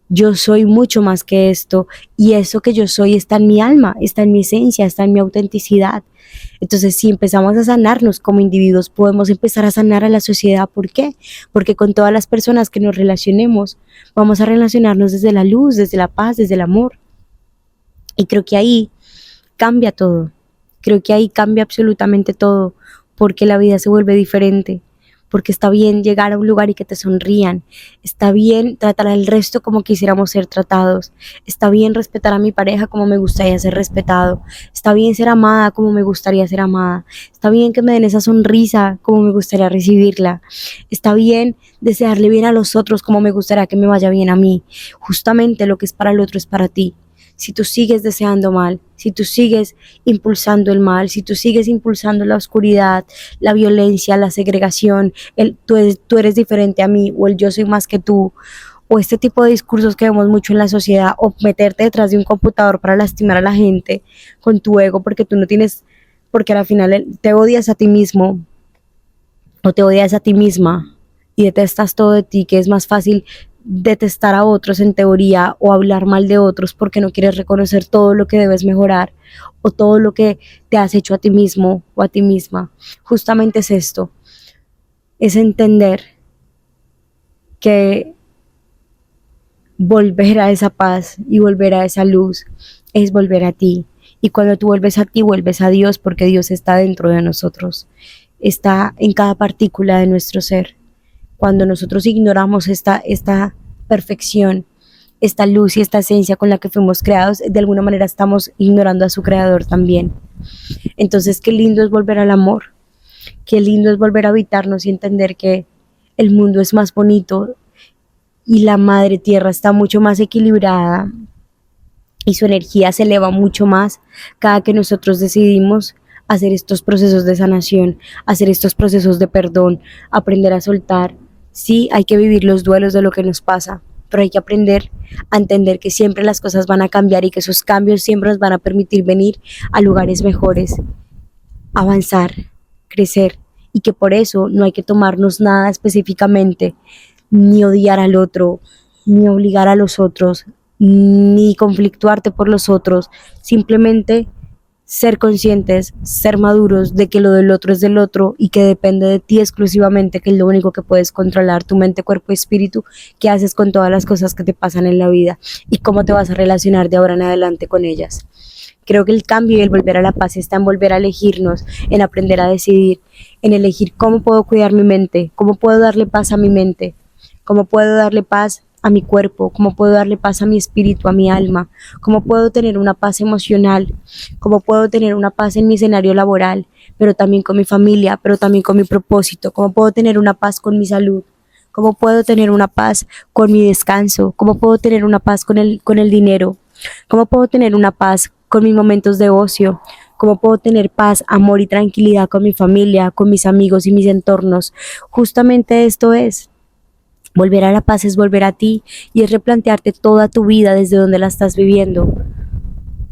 yo soy mucho más que esto y eso que yo soy está en mi alma, está en mi esencia, está en mi autenticidad. Entonces, si empezamos a sanarnos como individuos, podemos empezar a sanar a la sociedad. ¿Por qué? Porque con todas las personas que nos relacionemos, vamos a relacionarnos desde la luz, desde la paz, desde el amor. Y creo que ahí cambia todo. Creo que ahí cambia absolutamente todo, porque la vida se vuelve diferente. Porque está bien llegar a un lugar y que te sonrían, está bien tratar al resto como quisiéramos ser tratados, está bien respetar a mi pareja como me gustaría ser respetado, está bien ser amada como me gustaría ser amada, está bien que me den esa sonrisa como me gustaría recibirla, está bien desearle bien a los otros como me gustaría que me vaya bien a mí. Justamente lo que es para el otro es para ti. Si tú sigues deseando mal, si tú sigues impulsando el mal, si tú sigues impulsando la oscuridad, la violencia, la segregación, tú eres diferente a mí, o el yo soy más que tú, o este tipo de discursos que vemos mucho en la sociedad, o meterte detrás de un computador para lastimar a la gente con tu ego porque tú no tienes, porque al final te odias a ti mismo o te odias a ti misma y detestas todo de ti, que es más fácil detestar a otros en teoría o hablar mal de otros porque no quieres reconocer todo lo que debes mejorar o todo lo que te has hecho a ti mismo o a ti misma. Justamente es esto, es entender que volver a esa paz y volver a esa luz es volver a ti. Y cuando tú vuelves a ti, vuelves a Dios, porque Dios está dentro de nosotros, está en cada partícula de nuestro ser. Cuando nosotros ignoramos esta perfección, esta luz y esta esencia con la que fuimos creados, de alguna manera estamos ignorando a su creador también. Entonces, qué lindo es volver al amor, qué lindo es volver a habitarnos y entender que el mundo es más bonito y la madre tierra está mucho más equilibrada y su energía se eleva mucho más cada que nosotros decidimos hacer estos procesos de sanación, hacer estos procesos de perdón, aprender a soltar. Sí, hay que vivir los duelos de lo que nos pasa, pero hay que aprender a entender que siempre las cosas van a cambiar y que esos cambios siempre nos van a permitir venir a lugares mejores, avanzar, crecer, y que por eso no hay que tomarnos nada específicamente, ni odiar al otro, ni obligar a los otros, ni conflictuarte por los otros, simplemente ser conscientes, ser maduros de que lo del otro es del otro y que depende de ti exclusivamente, que es lo único que puedes controlar, tu mente, cuerpo y espíritu, qué haces con todas las cosas que te pasan en la vida y cómo te vas a relacionar de ahora en adelante con ellas. Creo que el cambio y el volver a la paz está en volver a elegirnos, en aprender a decidir, en elegir cómo puedo cuidar mi mente, cómo puedo darle paz a mi mente, cómo puedo darle paz a mi cuerpo, cómo puedo darle paz a mi espíritu, a mi alma, cómo puedo tener una paz emocional, cómo puedo tener una paz en mi escenario laboral, pero también con mi familia, pero también con mi propósito, cómo puedo tener una paz con mi salud, cómo puedo tener una paz con mi descanso, cómo puedo tener una paz con el dinero, cómo puedo tener una paz con mis momentos de ocio, cómo puedo tener paz, amor y tranquilidad con mi familia, con mis amigos y mis entornos. Justamente esto es. Volver a la paz es volver a ti y es replantearte toda tu vida desde donde la estás viviendo.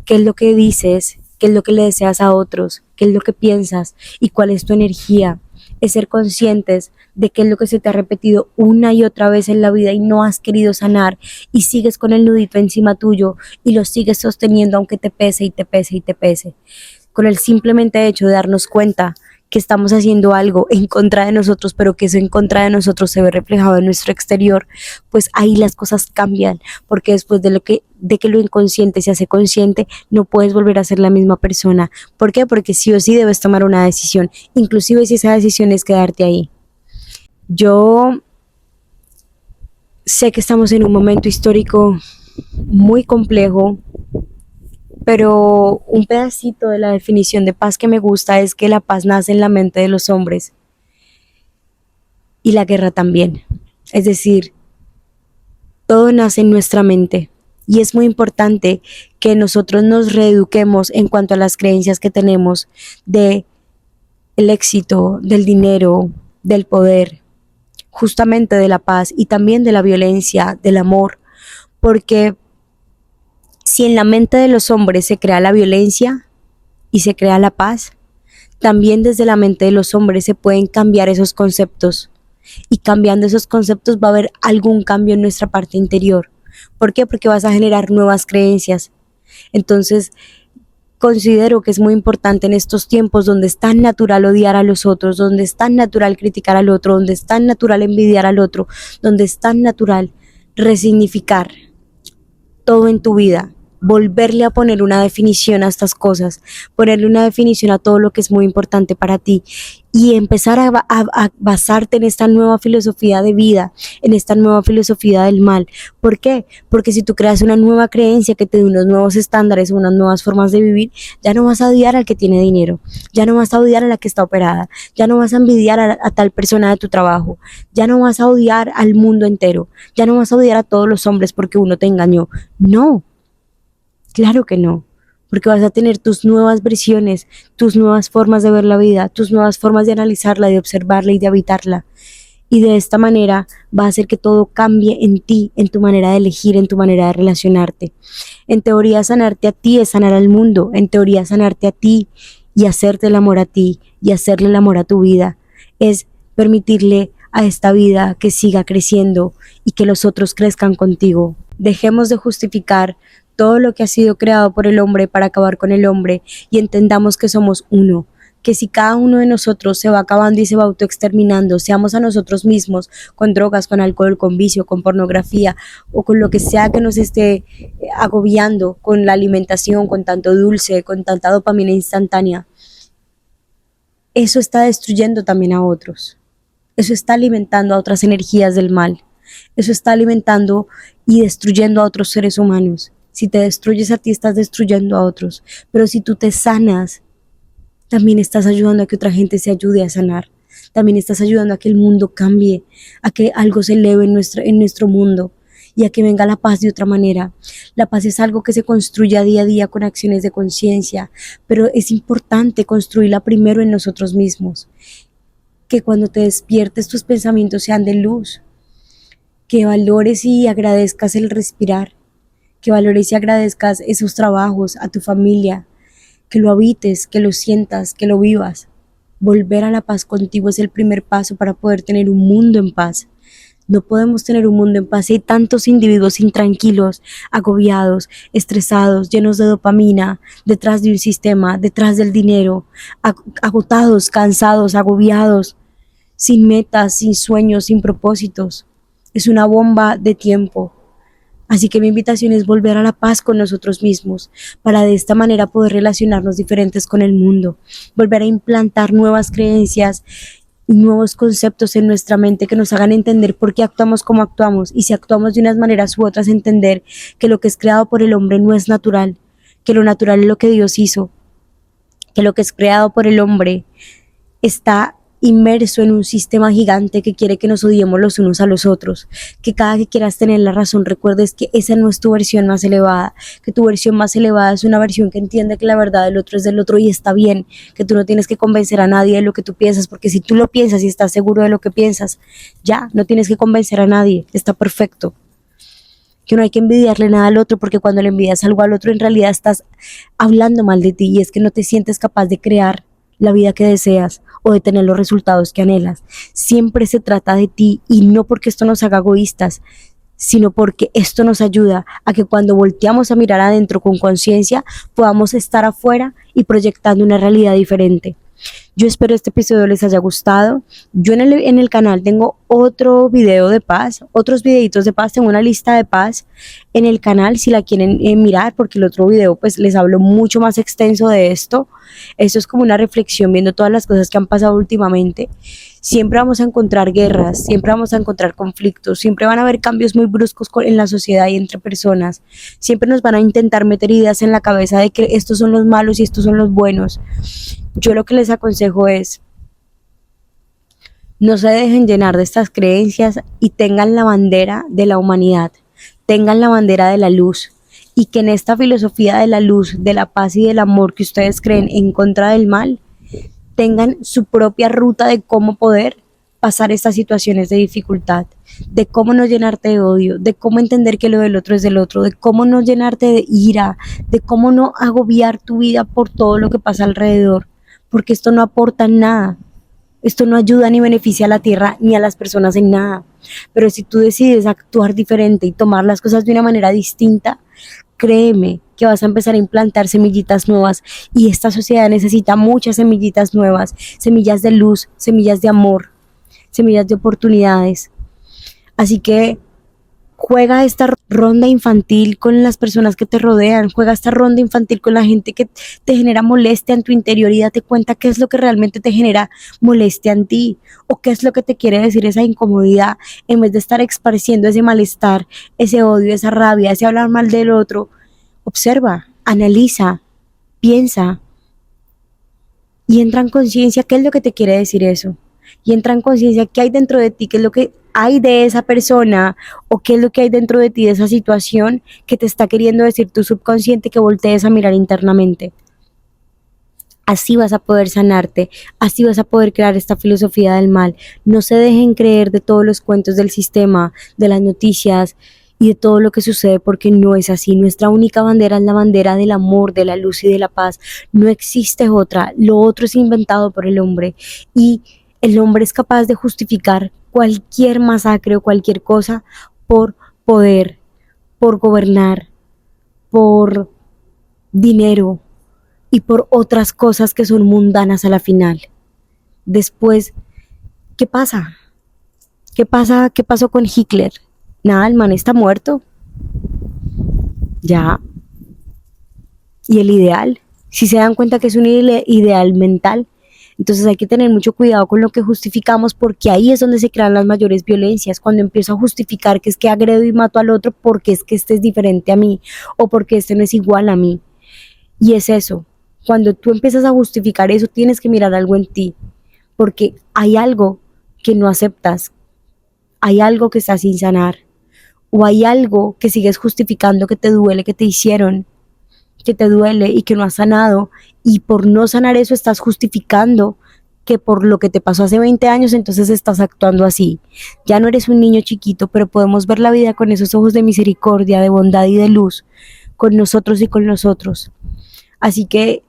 ¿Qué es lo que dices? ¿Qué es lo que le deseas a otros? ¿Qué es lo que piensas? ¿Y cuál es tu energía? Es ser conscientes de qué es lo que se te ha repetido una y otra vez en la vida y no has querido sanar y sigues con el nudito encima tuyo y lo sigues sosteniendo aunque te pese y te pese y te pese. Con el simplemente hecho de darnos cuenta que estamos haciendo algo en contra de nosotros, pero que eso en contra de nosotros se ve reflejado en nuestro exterior, pues ahí las cosas cambian, porque después de que lo inconsciente se hace consciente, no puedes volver a ser la misma persona. ¿Por qué? Porque sí o sí debes tomar una decisión, inclusive si esa decisión es quedarte ahí. Yo sé que estamos en un momento histórico muy complejo, pero un pedacito de la definición de paz que me gusta es que la paz nace en la mente de los hombres y la guerra también. Es decir, todo nace en nuestra mente y es muy importante que nosotros nos reeduquemos en cuanto a las creencias que tenemos de el éxito, del dinero, del poder, justamente de la paz y también de la violencia, del amor, porque si en la mente de los hombres se crea la violencia y se crea la paz, también desde la mente de los hombres se pueden cambiar esos conceptos. Y cambiando esos conceptos va a haber algún cambio en nuestra parte interior. ¿Por qué? Porque vas a generar nuevas creencias. Entonces, Considero que es muy importante en estos tiempos donde es tan natural odiar a los otros, donde es tan natural criticar al otro, donde es tan natural envidiar al otro, donde es tan natural resignificar todo en tu vida, volverle a poner una definición a estas cosas, ponerle una definición a todo lo que es muy importante para ti y empezar a basarte en esta nueva filosofía de vida, en esta nueva filosofía del mal. ¿Por qué? Porque si tú creas una nueva creencia que te dé unos nuevos estándares, unas nuevas formas de vivir, ya no vas a odiar al que tiene dinero, ya no vas a odiar a la que está operada, ya no vas a envidiar a tal persona de tu trabajo, ya no vas a odiar al mundo entero, ya no vas a odiar a todos los hombres porque uno te engañó. No, claro que no, porque vas a tener tus nuevas versiones, tus nuevas formas de ver la vida, tus nuevas formas de analizarla, de observarla y de habitarla. Y de esta manera va a hacer que todo cambie en ti, en tu manera de elegir, en tu manera de relacionarte. En teoría, sanarte a ti es sanar al mundo. En teoría, sanarte a ti y hacerte el amor a ti y hacerle el amor a tu vida es permitirle a esta vida que siga creciendo y que los otros crezcan contigo. Dejemos de justificar todo lo que ha sido creado por el hombre para acabar con el hombre y entendamos que somos uno, que si cada uno de nosotros se va acabando y se va autoexterminando, seamos a nosotros mismos, con drogas, con alcohol, con vicio, con pornografía o con lo que sea que nos esté agobiando, con la alimentación, con tanto dulce, con tanta dopamina instantánea, eso está destruyendo también a otros, eso está alimentando a otras energías del mal, eso está alimentando y destruyendo a otros seres humanos. Si te destruyes a ti, estás destruyendo a otros. Pero si tú te sanas, también estás ayudando a que otra gente se ayude a sanar. También estás ayudando a que el mundo cambie, a que algo se eleve en nuestro mundo y a que venga la paz de otra manera. La paz es algo que se construye día a día con acciones de conciencia, pero es importante construirla primero en nosotros mismos. Que cuando te despiertes tus pensamientos sean de luz, que valores y agradezcas el respirar, que valores y agradezcas esos trabajos, a tu familia, que lo habites, que lo sientas, que lo vivas. Volver a la paz contigo es el primer paso para poder tener un mundo en paz. No podemos tener un mundo en paz si hay tantos individuos intranquilos, agobiados, estresados, llenos de dopamina, detrás de un sistema, detrás del dinero, agotados, cansados, agobiados, sin metas, sin sueños, sin propósitos. Es una bomba de tiempo. Así que mi invitación es volver a la paz con nosotros mismos, para de esta manera poder relacionarnos diferentes con el mundo, volver a implantar nuevas creencias y nuevos conceptos en nuestra mente que nos hagan entender por qué actuamos como actuamos, y si actuamos de unas maneras u otras, entender que lo que es creado por el hombre no es natural, que lo natural es lo que Dios hizo, que lo que es creado por el hombre está inmerso en un sistema gigante que quiere que nos odiemos los unos a los otros, que cada que quieras tener la razón recuerdes que esa no es tu versión más elevada, que tu versión más elevada es una versión que entiende que la verdad del otro es del otro y está bien, que tú no tienes que convencer a nadie de lo que tú piensas, porque si tú lo piensas y estás seguro de lo que piensas, ya no tienes que convencer a nadie, está perfecto. Que no hay que envidiarle nada al otro, porque cuando le envidias algo al otro en realidad estás hablando mal de ti y es que no te sientes capaz de crear la vida que deseas o de tener los resultados que anhelas. Siempre se trata de ti, y no porque esto nos haga egoístas, sino porque esto nos ayuda a que cuando volteamos a mirar adentro con conciencia podamos estar afuera y proyectando una realidad diferente. Yo espero este episodio les haya gustado. Yo en el canal tengo otro video de paz, otros videitos de paz, tengo una lista de paz en el canal si la quieren mirar, porque el otro video pues les hablo mucho más extenso de esto. Esto es como una reflexión viendo todas las cosas que han pasado últimamente. Siempre vamos a encontrar guerras, siempre vamos a encontrar conflictos, siempre van a haber cambios muy bruscos en la sociedad y entre personas. Siempre nos van a intentar meter ideas en la cabeza de que estos son los malos y estos son los buenos. Yo lo que les aconsejo es: no se dejen llenar de estas creencias y tengan la bandera de la humanidad, tengan la bandera de la luz, y que en esta filosofía de la luz, de la paz y del amor que ustedes creen en contra del mal, tengan su propia ruta de cómo poder pasar estas situaciones de dificultad, de cómo no llenarte de odio, de cómo entender que lo del otro es del otro, de cómo no llenarte de ira, de cómo no agobiar tu vida por todo lo que pasa alrededor, porque esto no aporta nada, esto no ayuda ni beneficia a la tierra ni a las personas en nada. Pero si tú decides actuar diferente y tomar las cosas de una manera distinta, créeme que vas a empezar a implantar semillitas nuevas y esta sociedad necesita muchas semillitas nuevas, semillas de luz, semillas de amor, semillas de oportunidades. Así que juega esta ronda infantil con las personas que te rodean, juega esta ronda infantil con la gente que te genera molestia en tu interior y date cuenta qué es lo que realmente te genera molestia en ti o qué es lo que te quiere decir esa incomodidad en vez de estar esparciendo ese malestar, ese odio, esa rabia, ese hablar mal del otro. Observa, analiza, piensa y entra en conciencia qué es lo que te quiere decir eso. Y entra en conciencia qué hay dentro de ti, qué es lo que hay de esa persona o qué es lo que hay dentro de ti de esa situación que te está queriendo decir tu subconsciente que voltees a mirar internamente. Así vas a poder sanarte, así vas a poder crear esta filosofía del mal. No se dejen creer de todos los cuentos del sistema, de las noticias y de todo lo que sucede porque no es así. Nuestra única bandera es la bandera del amor, de la luz y de la paz. No existe otra, lo otro es inventado por el hombre y el hombre es capaz de justificar cualquier masacre o cualquier cosa por poder, por gobernar, por dinero y por otras cosas que son mundanas a la final. Después, ¿qué pasa? ¿Qué pasa? ¿Qué pasó con Hitler? Nada, el man está muerto. Ya. ¿Y el ideal? Si se dan cuenta que es un ideal mental, entonces hay que tener mucho cuidado con lo que justificamos porque ahí es donde se crean las mayores violencias, cuando empiezo a justificar que es que agredo y mato al otro porque es que este es diferente a mí o porque este no es igual a mí. Y es eso, cuando tú empiezas a justificar eso tienes que mirar algo en ti porque hay algo que no aceptas, hay algo que está sin sanar o hay algo que sigues justificando que te duele, que te hicieron, que te duele y que no has sanado y por no sanar eso estás justificando que por lo que te pasó hace 20 años entonces estás actuando así. Ya no eres un niño chiquito, pero podemos ver la vida con esos ojos de misericordia, de bondad y de luz, con nosotros y con nosotros. Así que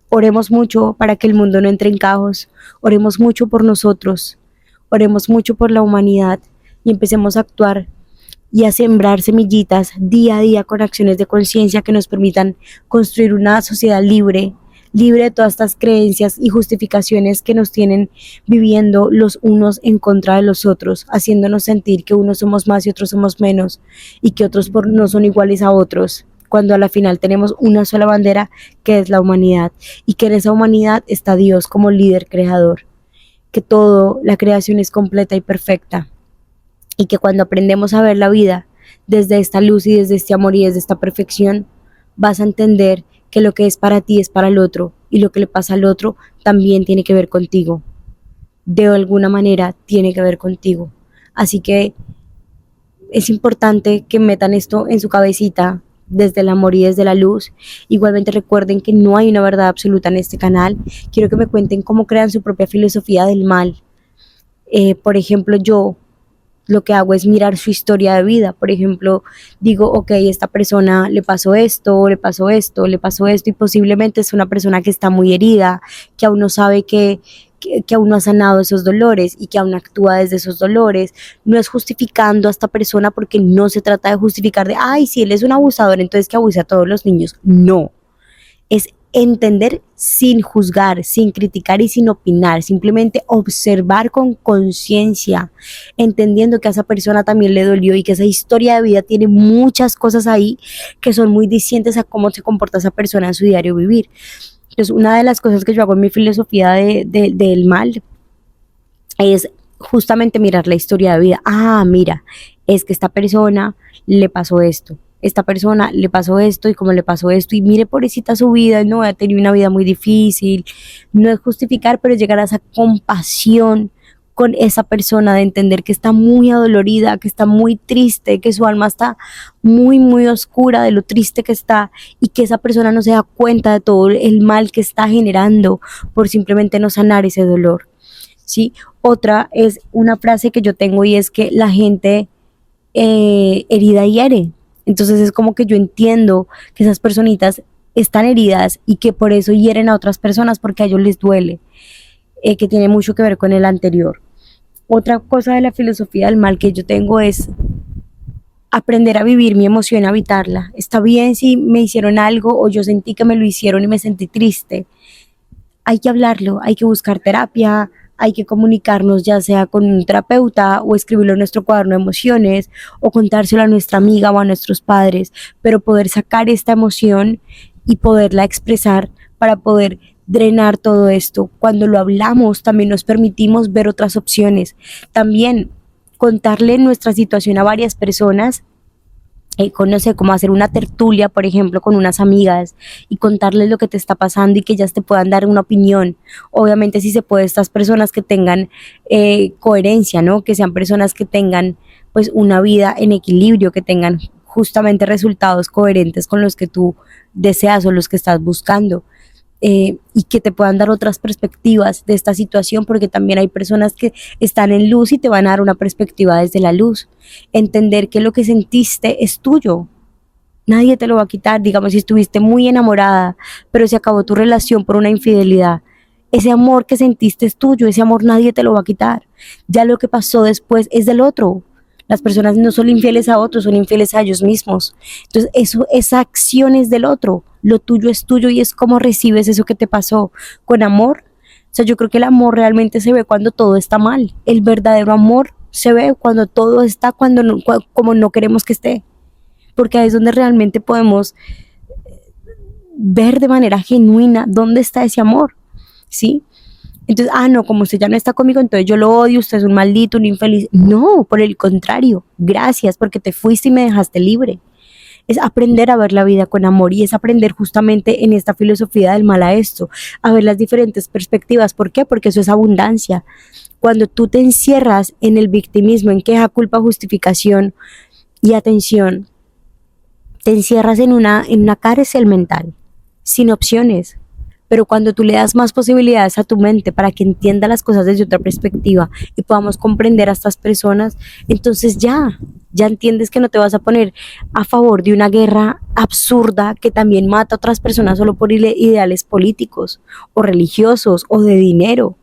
oremos mucho para que el mundo no entre en caos, oremos mucho por nosotros, oremos mucho por la humanidad y empecemos a actuar y a sembrar semillitas día a día con acciones de conciencia que nos permitan construir una sociedad libre, libre de todas estas creencias y justificaciones que nos tienen viviendo los unos en contra de los otros, haciéndonos sentir que unos somos más y otros somos menos y que otros no son iguales a otros, cuando a la final tenemos una sola bandera que es la humanidad y que en esa humanidad está Dios como líder creador, que todo, la creación es completa y perfecta. Y que cuando aprendemos a ver la vida desde esta luz y desde este amor y desde esta perfección, vas a entender que lo que es para ti es para el otro y lo que le pasa al otro también tiene que ver contigo. De alguna manera tiene que ver contigo. Así que es importante que metan esto en su cabecita desde el amor y desde la luz. Igualmente recuerden que no hay una verdad absoluta en este canal. Quiero que me cuenten cómo crean su propia filosofía del mal. Por ejemplo, yo lo que hago es mirar su historia de vida. Por ejemplo, digo, ok, esta persona le pasó esto, le pasó esto, le pasó esto, y posiblemente es una persona que está muy herida, que aún no sabe que aún no ha sanado esos dolores y que aún actúa desde esos dolores. No es justificando a esta persona porque no se trata de justificar de, ay, si él es un abusador, entonces que abuse a todos los niños. No, es entender sin juzgar, sin criticar y sin opinar, simplemente observar con conciencia, entendiendo que a esa persona también le dolió y que esa historia de vida tiene muchas cosas ahí que son muy distintas a cómo se comporta esa persona en su diario vivir. Entonces, una de las cosas que yo hago en mi filosofía del mal es justamente mirar la historia de vida. Ah, mira, es que esta persona le pasó esto, esta persona le pasó esto y como le pasó esto y mire pobrecita su vida, no, ha tenido una vida muy difícil. No es justificar, pero es llegar a esa compasión con esa persona, de entender que está muy adolorida, que está muy triste, que su alma está muy, muy oscura de lo triste que está y que esa persona no se da cuenta de todo el mal que está generando por simplemente no sanar ese dolor, ¿sí? Otra es una frase que yo tengo y es que la gente herida hiere. Entonces es como que yo entiendo que esas personitas están heridas y que por eso hieren a otras personas porque a ellos les duele, que tiene mucho que ver con el anterior. Otra cosa de la filosofía del mal que yo tengo es aprender a vivir mi emoción, a habitarla. Está bien si me hicieron algo o yo sentí que me lo hicieron y me sentí triste. Hay que hablarlo, hay que buscar terapia, hay que comunicarnos ya sea con un terapeuta o escribirlo en nuestro cuaderno de emociones o contárselo a nuestra amiga o a nuestros padres, pero poder sacar esta emoción y poderla expresar para poder drenar todo esto. Cuando lo hablamos también nos permitimos ver otras opciones. También contarle nuestra situación a varias personas, no sé, como hacer una tertulia, por ejemplo, con unas amigas y contarles lo que te está pasando y que ellas te puedan dar una opinión. Obviamente si se puede, estas personas que tengan coherencia, ¿no? Que sean personas que tengan pues una vida en equilibrio, que tengan justamente resultados coherentes con los que tú deseas o los que estás buscando. Y que te puedan dar otras perspectivas de esta situación, porque también hay personas que están en luz y te van a dar una perspectiva desde la luz. Entender que lo que sentiste es tuyo, nadie te lo va a quitar. Digamos, si estuviste muy enamorada, pero se acabó tu relación por una infidelidad, ese amor que sentiste es tuyo, ese amor nadie te lo va a quitar. Ya lo que pasó después es del otro. Las personas no son infieles a otros, son infieles a ellos mismos. Entonces, esa acción es del otro. Lo tuyo es tuyo y es cómo recibes eso que te pasó. Con amor. O sea, yo creo que el amor realmente se ve cuando todo está mal. El verdadero amor se ve cuando todo está como no queremos que esté. Porque ahí es donde realmente podemos ver de manera genuina dónde está ese amor. ¿Sí? Entonces, no, como usted ya no está conmigo, entonces yo lo odio, usted es un maldito, un infeliz. No, por el contrario, gracias porque te fuiste y me dejaste libre. Es aprender a ver la vida con amor y es aprender justamente en esta filosofía del mal a esto, a ver las diferentes perspectivas. ¿Por qué? Porque eso es abundancia. Cuando tú te encierras en el victimismo, en queja, culpa, justificación y atención, te encierras en una cárcel mental, sin opciones. Pero cuando tú le das más posibilidades a tu mente para que entienda las cosas desde otra perspectiva y podamos comprender a estas personas, entonces ya entiendes que no te vas a poner a favor de una guerra absurda que también mata a otras personas solo por ideales políticos o religiosos o de dinero.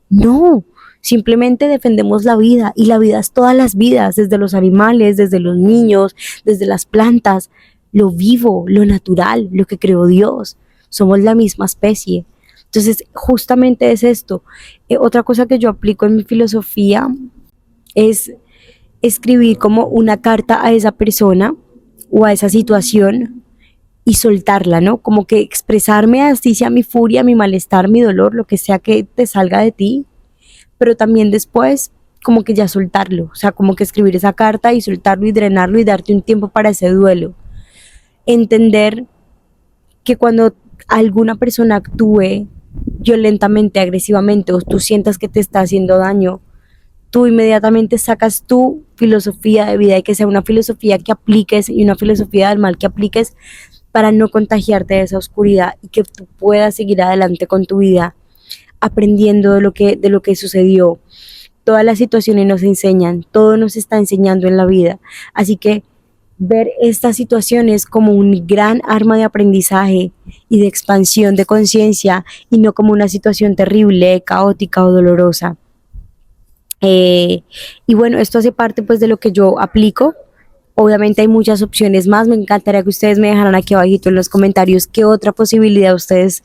No, simplemente defendemos la vida y la vida es todas las vidas, desde los animales, desde los niños, desde las plantas, lo vivo, lo natural, lo que creó Dios. Somos la misma especie. Entonces, justamente es esto. Otra cosa que yo aplico en mi filosofía es escribir como una carta a esa persona o a esa situación y soltarla, ¿no? Como que expresarme así sea mi furia, mi malestar, mi dolor, lo que sea que te salga de ti, pero también después como que ya soltarlo, o sea, como que escribir esa carta y soltarlo y drenarlo y darte un tiempo para ese duelo. Entender que cuando alguna persona actúe violentamente, agresivamente o tú sientas que te está haciendo daño, tú inmediatamente sacas tu filosofía de vida y que sea una filosofía que apliques y una filosofía del mal que apliques para no contagiarte de esa oscuridad y que tú puedas seguir adelante con tu vida aprendiendo de lo que sucedió. Todas las situaciones nos enseñan, todo nos está enseñando en la vida, así que ver estas situaciones como un gran arma de aprendizaje y de expansión de conciencia y no como una situación terrible, caótica o dolorosa. Y bueno, esto hace parte pues de lo que yo aplico. Obviamente hay muchas opciones más. Me encantaría que ustedes me dejaran aquí abajito en los comentarios qué otra posibilidad ustedes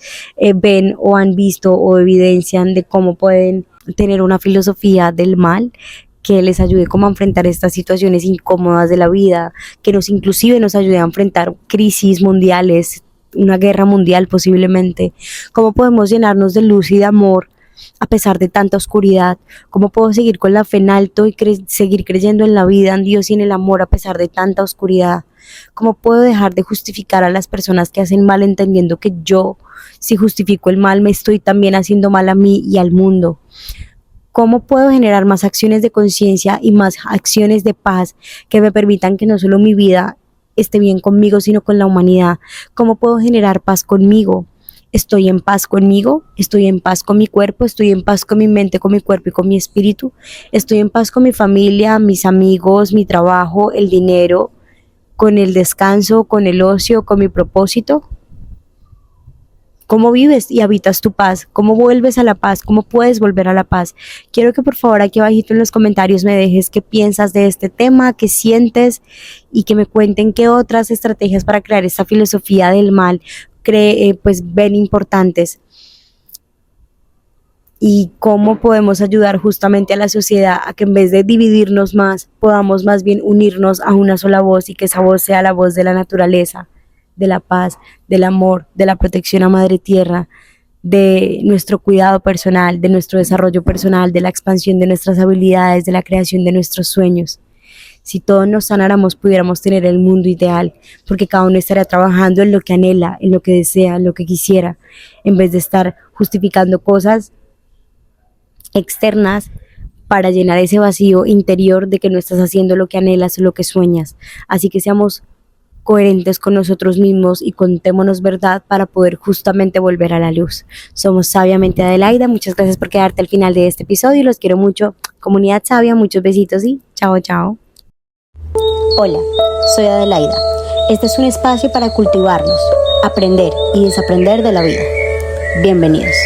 ven o han visto o evidencian de cómo pueden tener una filosofía del mal que les ayude como a enfrentar estas situaciones incómodas de la vida, que inclusive nos ayude a enfrentar crisis mundiales, una guerra mundial posiblemente. Cómo podemos llenarnos de luz y de amor a pesar de tanta oscuridad. Cómo puedo seguir con la fe en alto y seguir creyendo en la vida, en Dios y en el amor a pesar de tanta oscuridad. Cómo puedo dejar de justificar a las personas que hacen mal, entendiendo que yo, si justifico el mal, me estoy también haciendo mal a mí y al mundo. ¿Cómo puedo generar más acciones de conciencia y más acciones de paz que me permitan que no solo mi vida esté bien conmigo, sino con la humanidad? ¿Cómo puedo generar paz conmigo? ¿Estoy en paz conmigo? ¿Estoy en paz con mi cuerpo? ¿Estoy en paz con mi mente, con mi cuerpo y con mi espíritu? ¿Estoy en paz con mi familia, mis amigos, mi trabajo, el dinero, con el descanso, con el ocio, con mi propósito? ¿Cómo vives y habitas tu paz? ¿Cómo vuelves a la paz? ¿Cómo puedes volver a la paz? Quiero que por favor aquí abajito en los comentarios me dejes qué piensas de este tema, qué sientes y que me cuenten qué otras estrategias para crear esta filosofía del mal pues ven importantes y cómo podemos ayudar justamente a la sociedad a que en vez de dividirnos más, podamos más bien unirnos a una sola voz y que esa voz sea la voz de la naturaleza, de la paz, del amor, de la protección a Madre Tierra, de nuestro cuidado personal, de nuestro desarrollo personal, de la expansión de nuestras habilidades, de la creación de nuestros sueños. Si todos nos sanáramos, pudiéramos tener el mundo ideal, porque cada uno estaría trabajando en lo que anhela, en lo que desea, en lo que quisiera, en vez de estar justificando cosas externas para llenar ese vacío interior de que no estás haciendo lo que anhelas o lo que sueñas. Así que seamos coherentes con nosotros mismos y contémonos verdad para poder justamente volver a la luz. Somos Sabiamente Adelaida, muchas gracias por quedarte al final de este episodio, los quiero mucho, comunidad sabia, muchos besitos y chao, chao. Hola, soy Adelaida. Este es un espacio para cultivarnos, aprender y desaprender de la vida. Bienvenidos.